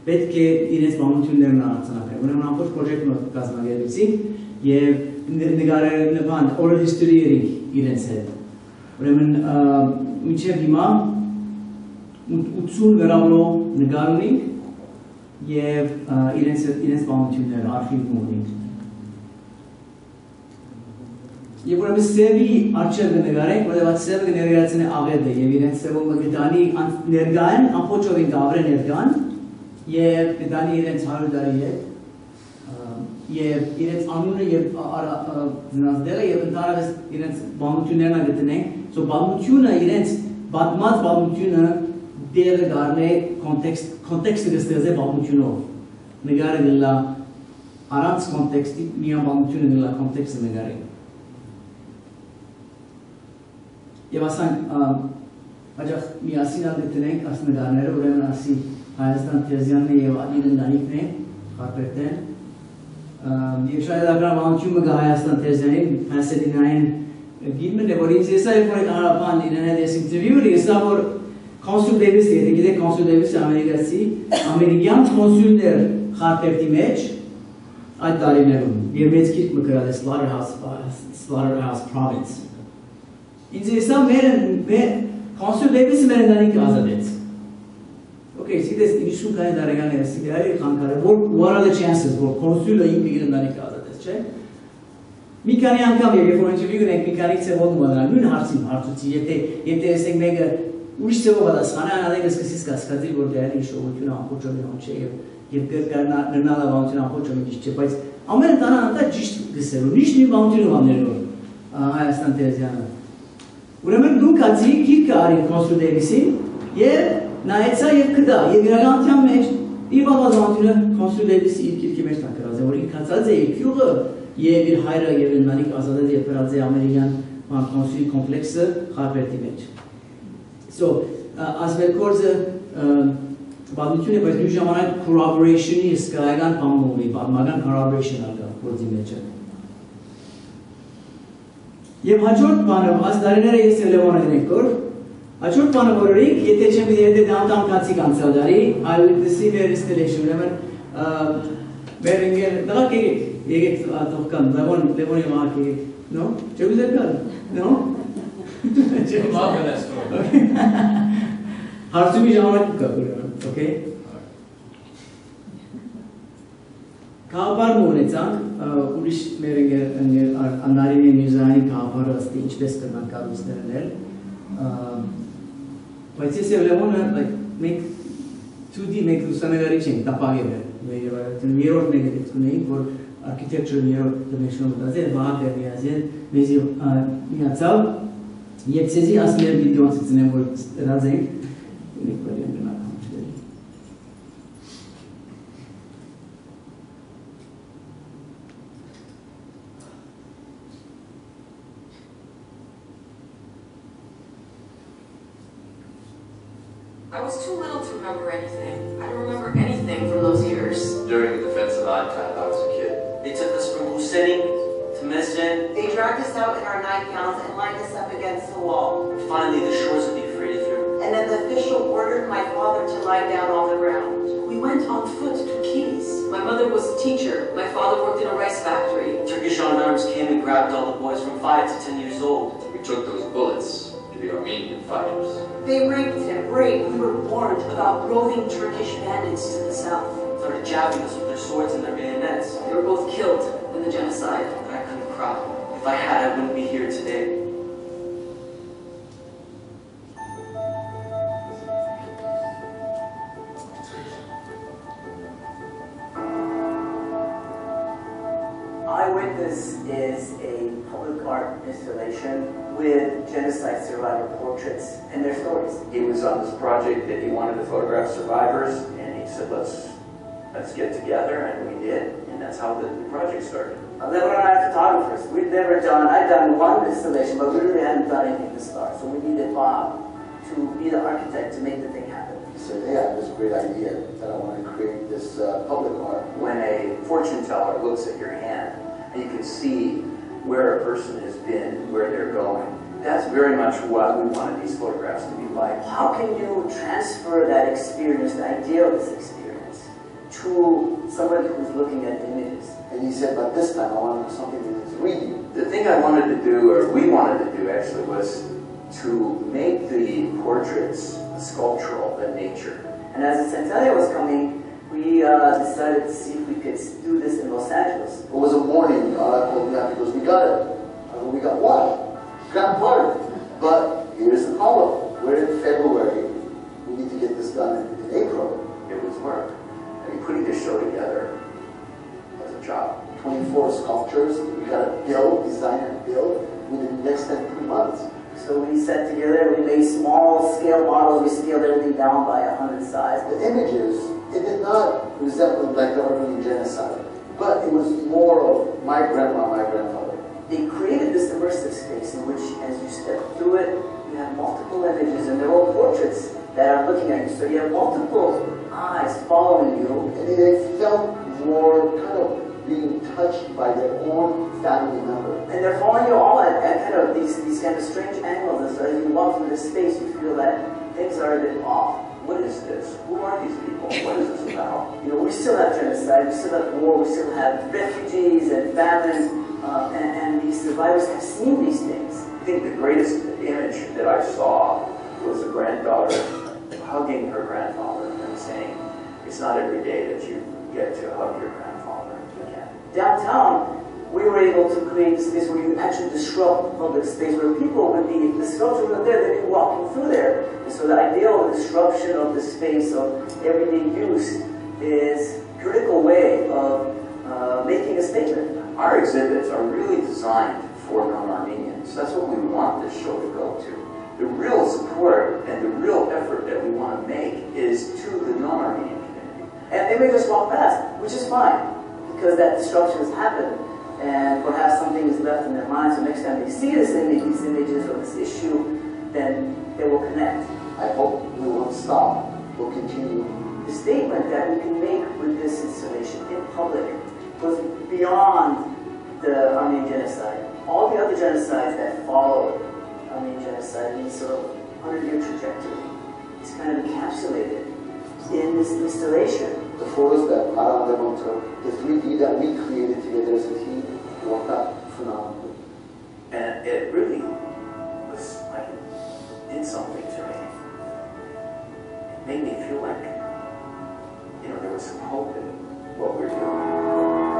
պետք է իրենց բանություններն առանձնացնել, ուրեմն ամբողջ պրոջեկտը կազմակերպեցինք և նգարել oral history երինք իրենց հետ, ուրեմն մինչև հիմա 80 գրավրով նգար ունենք և իրենց բանությունները արխիվում ունենք Եվ ուրեմն սևի արջև կնգարենք, որտև այդ սևը կներգայացնի աղետը և իրենց սևով կտանի ներգան, ամփոչովին կավրե ներգան և կտանի իրենց 100 տարի հետ և իրենց անունը և զնազդեղը և ընդհանրապես իրենց բանություններն գտնենք, սո բանությունը իրենց բատմած բանությունը դերը գարնե կոնտեքստը կստեղծե բանությունով, նգարը գլա առանց կոնտեքստի միան բանությունը գլա կոնտեքստը նգարենք Եվ ասանք, հաջախ միասին անգտնենք աս նգարները, ուրեմն ասի Հայաստան Թերզյանն է և ադին ընդանիքն է, խարպերտեն Եվ շայդական բանություն մգա Հայաստան Թերզյանին, Հասելինային գիլմն է, որ ինձ եսա եվ որ հարապան իրեն հետ ես ինտերվյուր, եսա որ կոնսուլ Դեվիս է, եթե գիտեք կոնսուլ Դեվիսը ամերիկացի, ամերիկյան կոնսուլներ խարպերտի մեջ այդ տարիներում, և մեծ կիրք մկրալ է Slaughterhouse Province Ինձ եսա կոնսուլ Դեվիսը մեր ընդանիքը ազատեց Okay, սիտես 90 քանի տարեկան է, սիգարի խանկարը, what are the chances, որ կոնսուլը ինքը իր ընդանիքը ազատեց, չէ? Մի քանի անգամ և երբ որ ինտերվյու գնենք, մի քանի ծևոտ մոդրանալ, նույն հարցին հարցուցի, եթե եսենք մեկը ուրիշ ծևով ադասխանը, անադենք սկսից կասկածի, որ դերանի շողությունը ամփոչովի հոն չէ և նրնալա բանություն ամփոչովի ճիշտ չէ, բայց ամեն տանանատա ճիշտ գսելու, նիշտ նույն բանությունով ամներով Հայաստան Թերզյանը Ուրեմն դու կացի կիրկը արին կոնսուլ Դեվիսին և նայեցա և կդա և իրականության մեջ իր բավազանությունը կոնսուլ Դեվիսի իր կիրկի մեջ տակրած է, որ իր կացած է իր կյուղը և իր հայրը և ընմանիք ազատեց և պրած է ամերիկյան կոնսուլի կոմպլեքսը խարպերտի մեջ So, ասվերքորձը բանություն է, բայց նույն ժամանակ corroboration-ի սկայական պամն ունի, պատմական corroboration արկա կորձի մեջը Եվ հաջորդ բանը, այս դարիները ես և Լևոնը գնենք կոր, հաջորդ բանը որորիկ, եթե չեմ եթե դամտամ կացիկ անցալ դարի, Eyewitness-ի մեր installation, ուրեմն մեր ընգել, դղակ եկեք տողկան, Լևոնի մահակ եկեք, no? Չեմ ուզեր կար, no? Հարցումի ժամանակ կա, ուրեմն, okay? Գաղափար ունեցանք, ուրիշ մեր Անարինի Միրզայանի գաղափարը ըստ ինչպես կրնան կառուցել, բայց ես եւ Լևոնը մենք 2D մենք լուսանկարիչ ենք տապագել երրորդ մեկ ունեինք, որ architecture երրորդ dimension դասեր Վահագ Բերնիազյան մեզի միացավ եւ ցեզի ասել վիդեոն ցցնեմ որ դրազենք մենք պետք է գնանք I was too little to remember anything. I don't remember anything from those years. During the Defense of Ankara, I was a kid. They took us from Hussein to Mesjid. They dragged us out in our nightgowns and lined us up against the wall. Finally, the shores of the Euphrates River. And then the official ordered my father to lie down on the ground. We went on foot to Kilis. My mother was a teacher. My father worked in a rice factory. Turkish gendarmes came and grabbed all the boys from 5 to 10 years old. We took those bullets to the Armenian fighters. They raped him, We were warned about roving Turkish bandits to the south. Started jabbing us with their swords and their bayonets. They were both killed in the genocide. But I couldn't cry. If I had, I wouldn't be here today. Eyewitness is a public art installation with genocide survivor portraits and their stories. He was on this project that he wanted to photograph survivors, and he said, let's get together, and we did, and that's how the project started. Lebanon and I are photographers. I'd done one installation, but we really hadn't done anything to start, so we needed Bob to be the architect to make the thing happen. He said, hey, I have this great idea that I want to create this public art. When a fortune teller looks at your hand, and you can see where a person has been, where they're going, that's very much what we wanted these photographs to be like. How can you transfer that experience, the idea of this experience, to somebody who's looking at images? And he said, but this time I want to do something that is reading. The thing I wanted to do, or we wanted to do actually, was to make the portraits sculptural in nature. And as the centennial was coming, we decided to see if we could do this in Los Angeles. It was a morning, I called me up because we got it. We got what? Grand Party. But here's the problem. We're in February. We need to get this done in April. It was work. I mean, putting this show together was a job. 24 sculptures. We got to build, design and build within the next 3 months. So we sat together, we made small scale models, we scaled everything down by 100 size. The images, it did not resemble like the Armenian genocide, but it was more of my grandma, my grandfather. They created this immersive space in which, as you step through it, you have multiple images, and they're all portraits that are looking at you. So you have multiple eyes following you. And they felt more kind of being touched by their own family member. And they're following you all at kind of these kind of strange angles. And so as you walk through this space, you feel that things are a bit off. What is this? Who are these people? What is this about? You know, we still have genocide, we still have war, we still have refugees and famine, and these survivors have seen these things. I think the greatest image that I saw was a granddaughter hugging her grandfather and saying, it's not every day that you get to hug your grandfather again. Downtown, we were able to create a space where you actually disrupt public space, where people would be, the sculpture was there, they'd be walking through there. And so the ideal of disruption of the space of everyday use is a critical way of making a statement. Our exhibits are really designed for non-Armenians. That's what we want this show to go to. The real support and the real effort that we want to make is to the non-Armenian community. And they may just walk past, which is fine, because that disruption has happened. And perhaps something is left in their minds, so next time they see these images or this issue, then they will connect. I hope we won't stop. We'll continue. The statement that we can make with this installation in public goes beyond the Armenian genocide. All the other genocides that followed Armenian genocide in sort of 100-year trajectory is kind of encapsulated in this installation. The photos that Ara and Levon took, the 3D that we created together as a team, worked out phenomenally. And it really was like, it did something to me. It made me feel like, you know, there was some hope in what we're doing.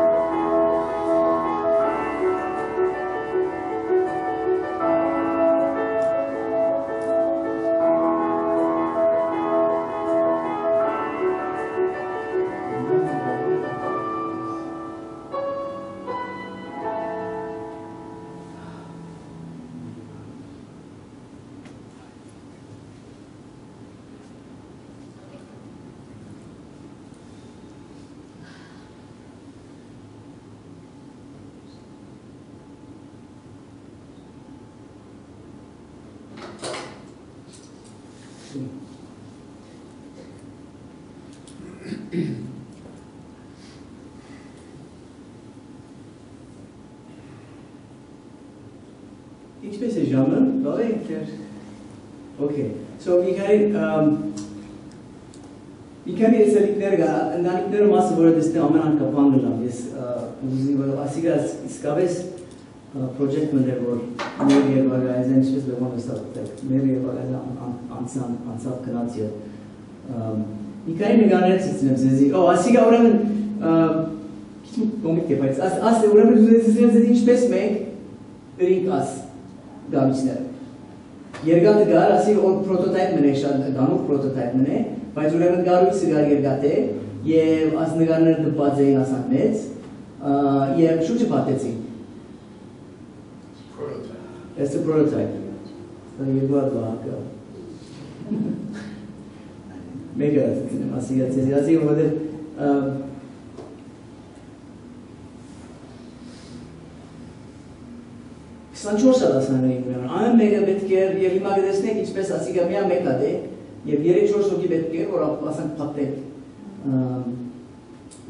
Ինչպես է ժամը, լավ է ինքներ, okay, so մի քանի էսելիկներ գա, ընտանիքները մասը որը դեսնեմ ամեն անկապան գլամ, ես ուզի որ ասիգա իսկավես պրոջեկտ մներ որ մեր երվագայ այս ինչպես բևոն վստատեք, մեր երվագայ անցավ կնացյո, մի քանի նգաներ ծծնեմ ձեզի, ասիգա ուրեմն, քիչ կոմիկ է, բայց աս ուրեմն զուզեցիստրեմ ձեզ ինչպես մենք դրինք աս գամիչները, Երգատը գար, ասի որ պրոտոտայպ մնե, շատ գանուկ պրոտոտայպ մնե, բայց ուրեմն գարույցը գար երգատ է, և աս նգարները դպած էին ասանք մեծ, և շուրջը պատեցին։ It's a prototype. Երկու հատ վահակը։ Մեկը ասի գացեցի, ասի որովհետև 24 հատասանային ուրեմն, ամեն մեկը պետք էր, և հիմա գտեսնեք ինչպես ասիգա միա մեկ հատ է, և 3-4 հոգի պետք էր, որ ասանք պատենք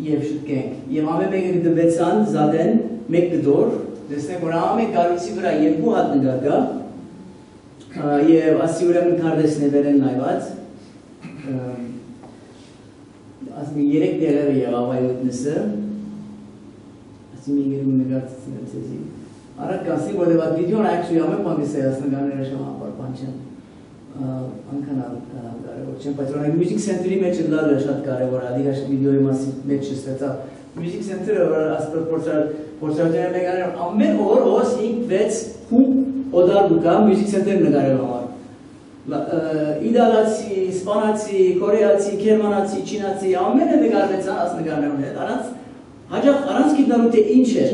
և շտկենք, և ամեն մեկը գտվեցան, զադեն, մեկ գդոր, դեսնեք, որ ամեն գարույցի վրա երկու հատ նգար գա, և ասի ուրեմն կարդեսներ են նայված, ասի 3 դեղերը եղավ այոտնեսը, ասի մի գերում նգար ծծնել ծեզի, Արակ կասի, որև այդ վիդեոն actually ամեն պանգիս է ասնգաները շամապար պանչեն անկանալ կարևոր չեն, բայց որնակ Music Center-ի մեջ լալը շատ կարևոր, ադիգաշ վիդեոյի մասի մեջ չստեցավ Music Center-ը, որ ասպր պորցարդյանը մեգաներ, ամեն օր ոս 5-6 խումբ օդար գուկա Music Center-ը նգարել համար իդալացի, սպանացի, կորեացի, կերմանացի, չինացի, ամենը նգարվեցան աս նգարներուն հետ, առանց գիտնալու թե ինչ է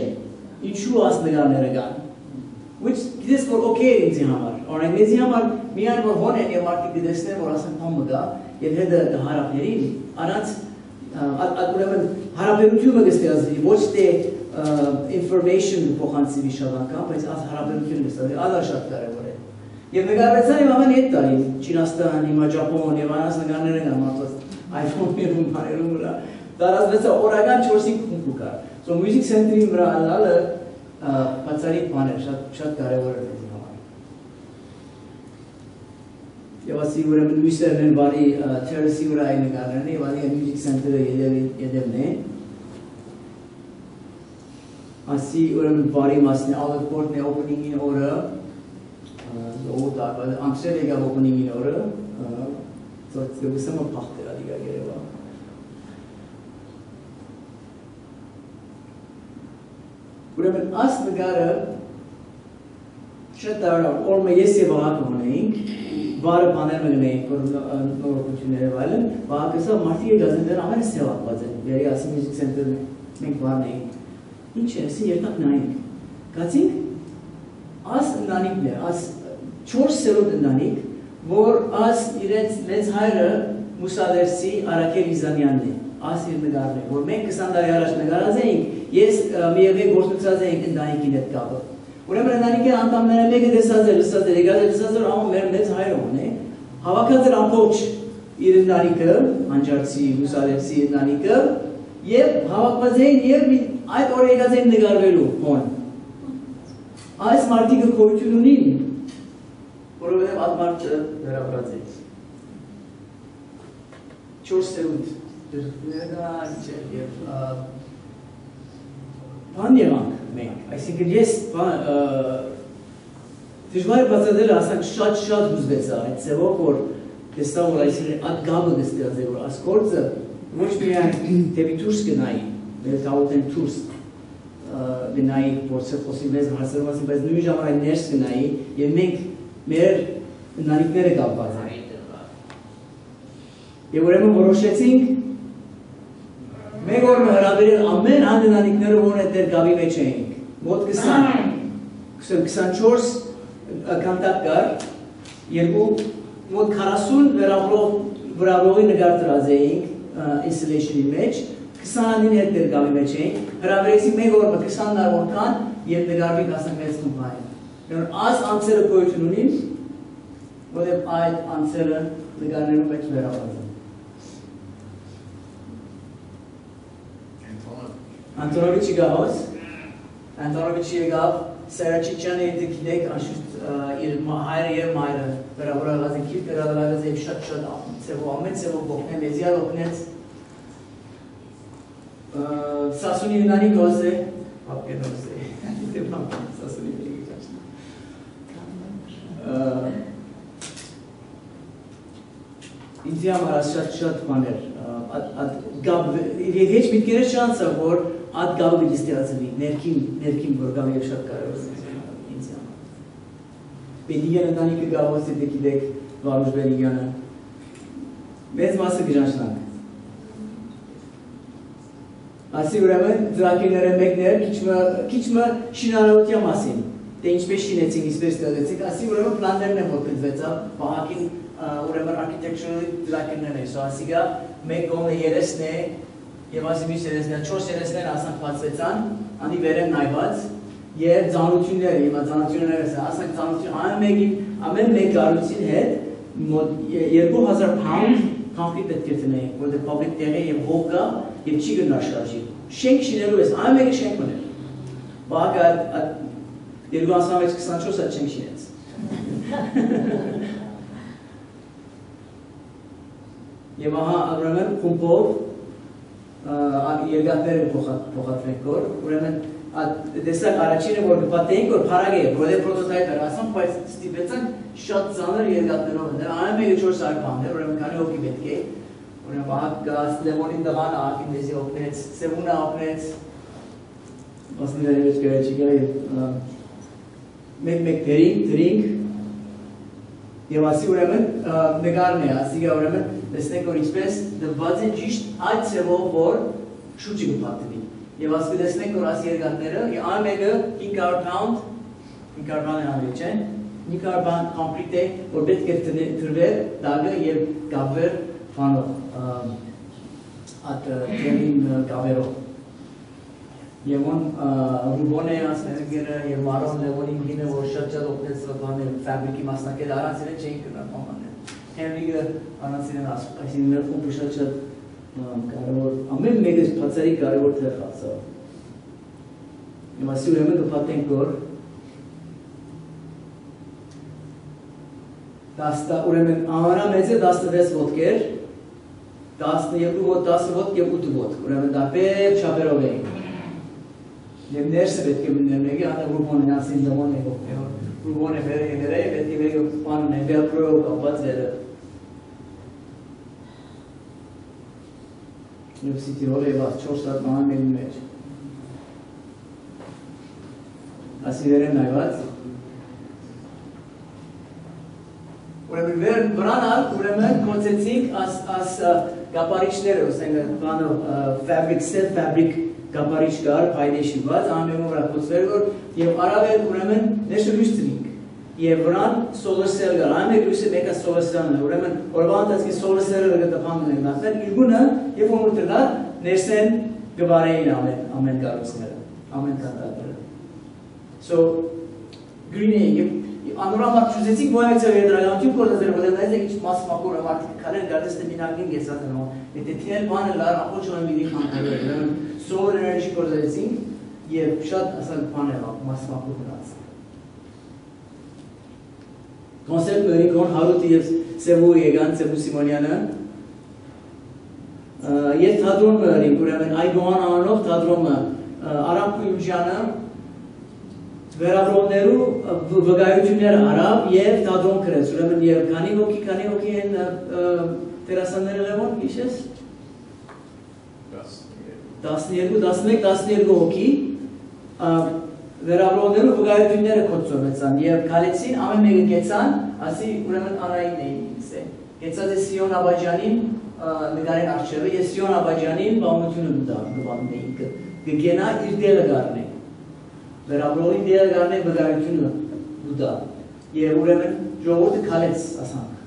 Ինչու աս նգարները կան, which գիտես որ օքեյ է ինձի համար, օրինակ մեզի համար միայն որ հոն են և մարդիկ գտեսնեն, որ ասեն համը գա և հետը հարապերին, առանց ուրեմն հարապերությունը գստեղծվի, ոչ թե information փոխանցի շատ անգամ, բայց աս հարապերությունը գստեղծվի, ադա շատ կարևոր է։ Եվ նգարվեցան և ամեն ետ տարի, Չինաստան, հիմա Ճապոն և անաս նգարները կան մարդոց iPhone-ներում, բարերում վրա, դարազվեցա օրական 4-5 խումբ կար։ So Music Center-ի վրա ալալը բացարիք բան է, շատ կարևոր է դեպի համար։ Եվ ասի ուրեմն մյուսերն են բարի terrace-ի վրա այն նգարներն է, և ադի Music Center-ը ետևն է։ Ասի ուրեմն բարի մասն է, Alvord-ն է opening-ին օրը, ամսել եկավ opening-ին օրը, գսամը պախտ էր ադիգա գերևա։ Ուրեմն աս նգարը շատ տարավ, օրմը ես և վաղակը մնեինք, վարը բաներ մգնեինք, որ նորոքություններ և այլն, վաղակըսա մարդիկ է գազեններ ամենը սևակված են, վերի ասի Music Center մենք վարն էինք, ինչ է, ասի երտակ նայինք, գացինք, աս ընտանիքն է, աս 4 սերոտ ընտանիք, որ աս իրենց մեծ հայրը Մուսադերսի Արաքել Իզանյանն է, աս իր նգարն է, որ մենք 20 տարի առաջ նգարած էինք, Ես միևնույն գործունեած էինք ընտանիքին հետ կապը։ Ուրեմն ընտանիքի անդամները մեկը տեսած էր, լսած էր, եկած էր, լսած էր, ամեն մեր մեծ հայրոն է, հավաքած էր ամբողջ իր ընտանիքը, անջարցի, հուսալեցի ընտանիքը, և հավաքված էին և այդ օրը եկած էին նգարվելու հոն։ Այս մարդիկը քոյություն ունին, որովհետև այդ մարդը վերաբրած է։ 4 սերունդ դրներգան և Բան եղանք մենք, այսինքն ես դժվար է բացատրել, ասանք շատ հուզվեցա այդ ծևով, որ տեսա, որ այսինքն այդ գաբը գստեղծ է, որ այս գործը ոչ միայն դեպի դուրս գնայի, մեր գաղութեն դուրս գնայի, որսը խոսի մեզ հարցերում ասին, բայց նույն ժամանակ ներս գնայի, և մենք մեր ընտանիքները կապված են։ Եվ ուրեմն որոշեցինք Մեկ օր հրավիրել ամեն հանդենանիքները, որ այդ դեր գավի մեջ էինք, մոտ 24 կանտակ կար, մոտ 40 վերաբրողի նգար տրած էինք installation-ի մեջ, 20-ին հետ դեր գավի մեջ էինք, հրավիրեցինք մեկ օր 20 նար որքան և նգարվինք ասենք մեծ կումպային։ Աս անցերը կոյություն ունին որտեղ այդ անձերը նկարներում մեջ վերաբերված են։ Անտոնովիչի գահոս, Անտոնովիչի եկավ Սարաչիչյանը եթե գիտեք անշուշտ իր հայրը եւ մայրը վերաբերված են քիչ վերաբերված են շատ ծևով ամեն ծևով բողնեն մեզիալ օգնեց Սասունի Յունանի գոզե ապկենոզե դե բան Սասունի ինձ համար շատ բաներ գավ եւ հեչ միտքերը շանսը որ այդ գավը դիստիացվի ներքին որ գավը եւ շատ կարեւոր է ինձ համար Բեդիգյանը տանիքը գավոս դե գիտեք Վարուժ Բեդիգյանը մեծ մասը գրանցանք ասի ուրեմն ծրագիրները մեկներ քիչմը շինարարության մասին դե ինչպես շինեցին ինչպես ստեղծեցին ասի ուրեմն պլաններն են որ գծվեցավ բահակին ուրեմն architectural ծրագիրներն են so ասիգա մեկ կողմը երեսն է եւ ասի մյուս երեսն է 4 երեսներ ասանք բացվեցան անի վեր են նայված եւ ծանոթությունները հիմա ծանոթությունները ասանք ծանոթություն ամեն մեկ գարուցին հետ 2000 pound կամպի պետք է տնեի որտեղ public տեղի եւ հող կա եւ չի գնա շարժի շենք շինելու ես ամեն մեկը շենք մներ բաղը 2024-ը շենք շինեց եւ ահա ուրեմն խումբով երկաթները փոխադրենք որ ուրեմն դեսակ առաջինը որ պատեինք որ փարագ է որը պրոտոտայպ էր ասում բայց ստիպեցանք շատ ծանր երկաթներով դեռ ամեն մեկը 400 բան էր ուրեմն քանի հոգի պետք է ուրեմն բաղ գազ լեմոնին դղան ահին դեզի օգնեց սևունա օգնեց մասները գրեչի գայ մեկ դրինք եւ ասի ուրեմն նկարն է ասիգա ուրեմն տեսնեք որ ինչպես դված է ճիշտ այդ ծևով որ շուրջի կփաթվի եւ ասի տեսնեք որ ասի երկաթները ամեն մեկը 500 pound 500 pound անվի չէ 500 pound complete է որ պետք է դրվել դագը եւ գավեր բանով at training կավերով եւ on ռուբոնը ասնեգերը եւ մարոն լևոնին գինը որ շատ օգնեց բաներ ֆաբրիկի մասնակից առանց իրեն չէին կնա բաներ Henry-ը առանց իրեն այսինքն խումբը շատ կարևոր ամեն մեկը բացառիկ կարևոր տեղ ասա Հիմա սուրեմը դուպատենք որ ուրեմն ամենամեծը 16 ոտքեր 12 ոտ, 10 ոտ եւ 8 ոտ ուրեմն դա պետք չափերով էին Եվ ներսը պետք է մններ մեկի, անտեղ ռուբոնը ասին դամոն է գողնե, ռուբոնը վերը եները, պետք է մեկը պանն է, վելկրոյով կապված վերը։ Եվ սիտիրով է վազ, 4 սատ ման մենի մեջ։ Ասի վեր են նայված։ Ուրեմն վեր բրանալ, ուրեմն կոնցեցինք աս կապարիչները, ուսենք բանով ֆաբրիկ, սև ֆաբրիկ կապարիչ կար, պայդե շիված, ամեն վրա կոցվեր որ և արավել ուրեմն ներշը լույս ծրինք և վրան solar cell կար, ամեն լույսը մեկա solar cell-ն է, ուրեմն օրվա անտացքի solar cell-ը գտապանն են նասներ, իրգունը և որ մուտրնար ներսեն գվարեին ամեն կարուցները, ամեն կանդատները So, գրին էին և անորամար չուզեցինք ոյակցև եդրագանություն կորդազեր, որ դայզ եք ինչ մաս մակոր ամարտիկ կալեն գարդեստ է մինագին գեցած են Եթե թինել բանը լար ախոչ ոյն միդի խանքալեր, solar energy կորդազեցինք և շատ ասալ բան է մաս մակոր մնաց Կոնսեպտ մերիկոն հարուտի և սևու եգան, սևու Սիմոնյանը և թադրոն մերիկ, ուրեմն այգոան անով թադրոմը Արամ Պույուջյանը վերագրողներու վգայություններ արավ և թադրոն կրեց, ուրեմն և քանի հոգի են տերասանները լևոն, գիշես? 12 հոգի վերագրողներու վգայությունները կործովեցան և կալեցին ամեն մեկը գեցան, ասի ուրեմն անային էին գեցած է Սիոն Աբաջանին նգարեն արջևը և Սիոն Աբաջանին բաղնությունը գվանում էին գգենա իր դեղը գարն է վերագրողին դեղը գարն է վգայությունը ուդա և ուրեմն ժողորդը կալեց ասանք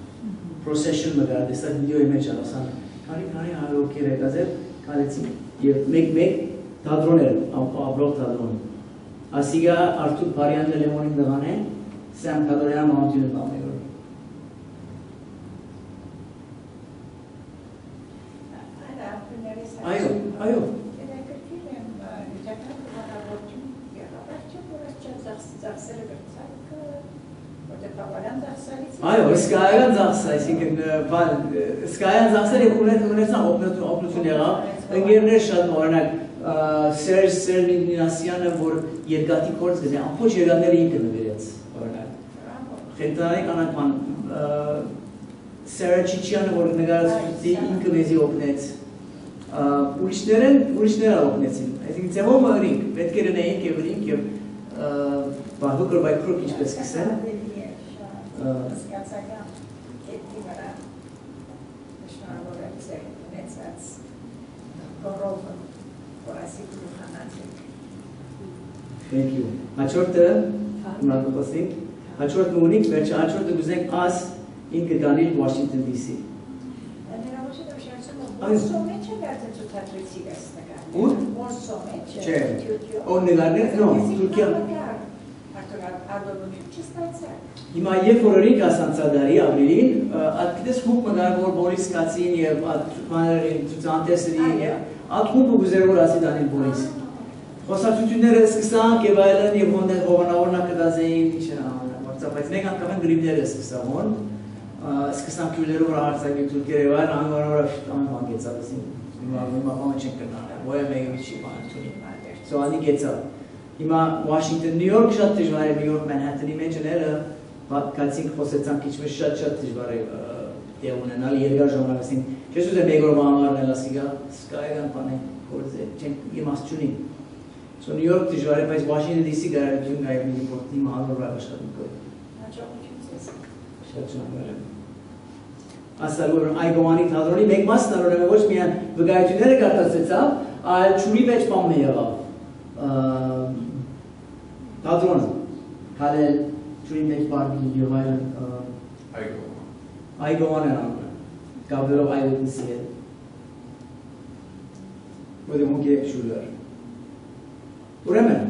procession մգար, դեսակ վիդեոյի մեջ ասանք քանի հոգեր եկած էր կալեցին և մեկ թադրոն էր, աբրող թադրոն Ասիգա Արթուր Բարյանն Լեմոնին դղան է, Սամ Կադորյան մամությունը բամեգոր Այո։ Այո, սկայական ծախս, այսինքն սկայական ծախսերը ունեցան օգնություն եղավ, ընկերներ շատ օրինակ Սերժ Մինասյանը, որ երկաթի կորց գծե, ամբողջ երկաթները ինքը նվիրեց, օրինակ։ Խենտանայի կանանք Սերա Չիչյանը, որ նկարացուցիչ ինքը մեզի օգնեց, ուրիշները օգնեցին, այսինքն ձևով ըրինք, պետք է լինեինք և ըրինք և բաղուկ ռոյքրոք ինչպես կսեն, Thank you. Հաջորդը, հաջորդը ունիք, վերջը հաջորդը գուզենք աս ինքը Դանիել Վաշինգտոն DC։ Չէ, օն նգարներ, Թուրքիա։ Հիմա երբ որ օրինք ասանցադարի ապրիլին, գիտես խումբ մգար, որ Բորիս Կացին և ցուցանտեսների, այդ խումբը գուզեր որ ասի Դանիել Բորիս։ Խոսակցությունները սկսանք և այլն և հովանավորնա կդազեին, բայց մենք անգամ են գրիվները սկսավոն, սկսանք կյուլերով որ հարցակի թուրքեր և այլն, անվանորը ամեն գեցավ, հիմա բանը չենք կրնան, ոյը մեկը վիչի բանը թունի, so անի գեցավ։ Հիմա Վաշինգտոն, Նյու Յորք շատ դժվար է, Նյու Յորք Մենհեթենի մեջ ները, կացինք խոսեցանք իչմես շատ դժվար է դեղ ունենալ, երկար ժամանակ ասենք, չես ուզե մեկ օրվա համարն էլ ասիգա, սկայական բանը գործ է, չենք իմաստ չունի։ So Նյու Յորք դժվար է, բայց Վաշինգտոն DC գարավություն գայվ մի պորտի մահալոր աշխատունքով։ Շատ շնորհակալ եմ։ Ասալ որ այգոմանի թատրոնի մեկ մասն առորեմ ոչ միայն վկայությունները կարտացեցավ, այլ ճուրի մեջ բան եղավ։ Թատրոնը, կալել ճուրի մեջ բարգի և այլն այգոման են անում, կաբերով այգոտնսի է։ Ոդի մոնք է շուլեր։ Ուրեմն,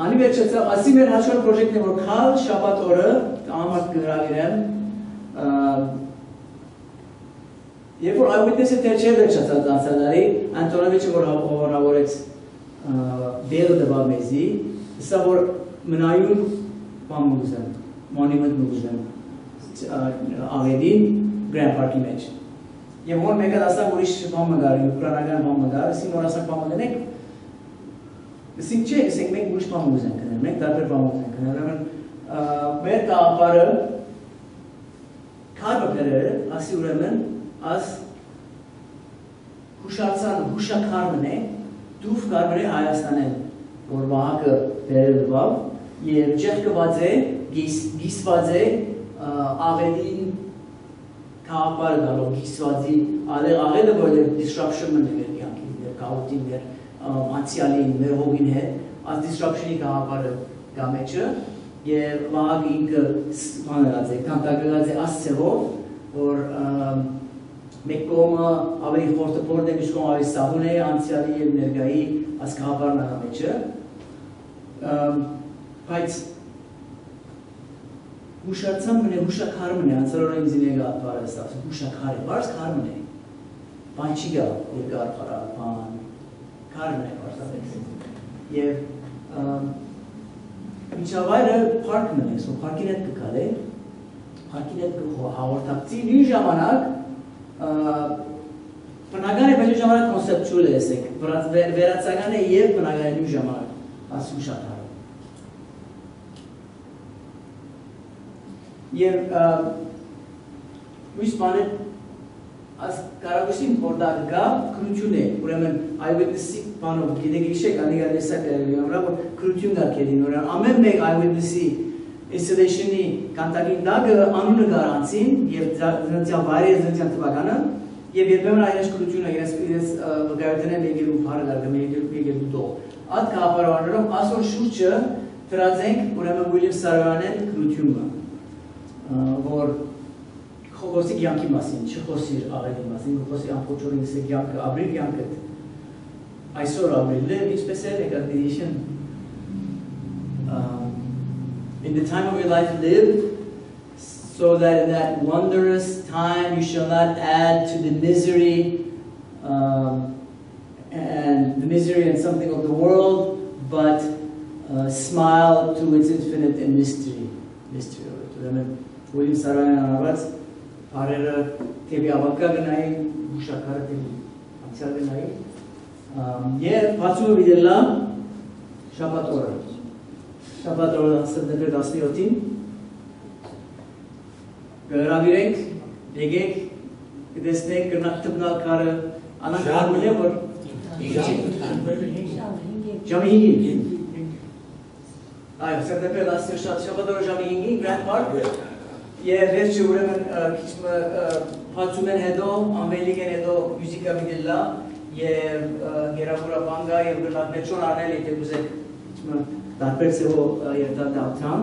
անի վերջացավ, ասի մեր հաշվար պրոժեկտն է, որ կալ շաբաթ օրը, ամարդ կհրավիրեմ, երբ որ այգոտնեսը տեր չէ վերջացավ դանսադարի, Անտոնովիչը, որ հովանավորեց դեղը դվավ մեզի, սա որ մնայուն բան մուզեմ, մոնիմենտ մուզեմ, աղեդին Grand Park-ի մեջ։ Եվ որ մեկը ասակ ուրիշ բան մգար, ուկրանական բան մգար, ասին որ ասակ բան մգնենք, ասին չէ, ասենք մենք ուրիշ բան մուզենք կնել, մենք տարբեր բան մուզենք կնել, մեր կաղապարը կարբը պերերը, ասի ուրեմն, աս հուշակարմն է, դուվ կարմր է Հայաստանեն, որ վահակը բերելվավ, և ճեղկված է, գիսված է, աղետին կաղապար գալով, գիսվածի, աղետը որ disruption մն է մեր կյանքին, մեր կաղոտին, մեր անցյալին, մեր հողին հետ, այս disruption-ի կաղապարը գա մեջը, և վահակը ինքը մաներած է, կանտագրած է ասցևով, որ մեկ կողմը ավելի խորտպորտ է, միշտ կողմ ավելի սահուն է, անցյալի և ներգայի այս կաղապարն աղա մեջը, բայց հուշացան մն է, հուշակարմն է, անցարորը ինձ ինեգա բարը ստացում, հուշակար է, բարս կարմն է, բան չի գա, երկար պարա, բան, կարմն է բարսավեց, և միջավայրը պարքն է, պարքին հետ կկալ է, պարքին հետ հաղորդակցի, նույն ժամանակ, բնական է, բայց նույն ժամանակ կոնսեպտուալ է եսեք, վերացական է և բնական է նույն ժամանակ, աս հուշակարը։ Եվ միշտ բան է, աս կարագուսին որդակ գա, կրություն է, ուրեմն eyewitness-ի բանով, գիտեք իշեք, անիգա նեսակ է, որ կրություն գա կեդին, ուրեմն ամեն մեկ eyewitness-ի installation-ի կանտագին դագը անունը գարանցին, և զնցյալ վայրի է զնցյալ թվականը, և երբեմն այրես կրությունը, իրես վկայությունն է մեգերու պարը գարգը, մեգերու դող։ Այդ կաղապարվաններով ասոր շուրջը տրածենք, ուրեմն William Saroyan-են կրությունը, որ խոսի կյանքի մասին, չխոսիր աղետի մասին, խոսի ամփոփչորին սե կյանքը, ապրի կյանքդ, այսօր ապրիլն է, ինչպես է recognition. In the time of your life live, so that in that wondrous time you shall not add to the misery and the misery and something of the world, but smile to its infinite and mystery. William Sarayan Arabats, Arera Tebi Abaka Ganai, Bushakara Tebi Aksar Ganai. Yeah, Patsu Vidella, Shabbat Ora. Shabbat Ora, September Dasmiotin. Ravirek, Egek, the snake, Nactabna Kara, Anakar Mulever. Jamihingi. September last year, Shabbat Ora Jamihingi, Grand Park. Yeah, վերջը ուրեմն քիչ փածում են հետո ամվելիգեն հետո մյուզիկա վիդելա եւ գերավորաբանգա եւ գնահատեցոն արնել եթե ուզեք քիչ դարբեր սեվո երթալդ աթամ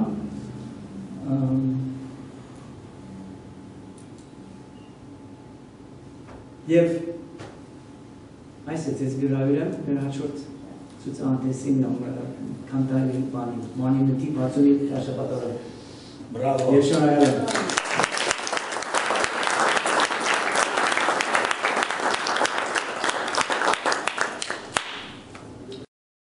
եւ այս է ձեզ գրավիրեմ մեր հաջորդ ցուցահանդեսին կանտալի բանի նտի բացումի շաբաթը Bravo.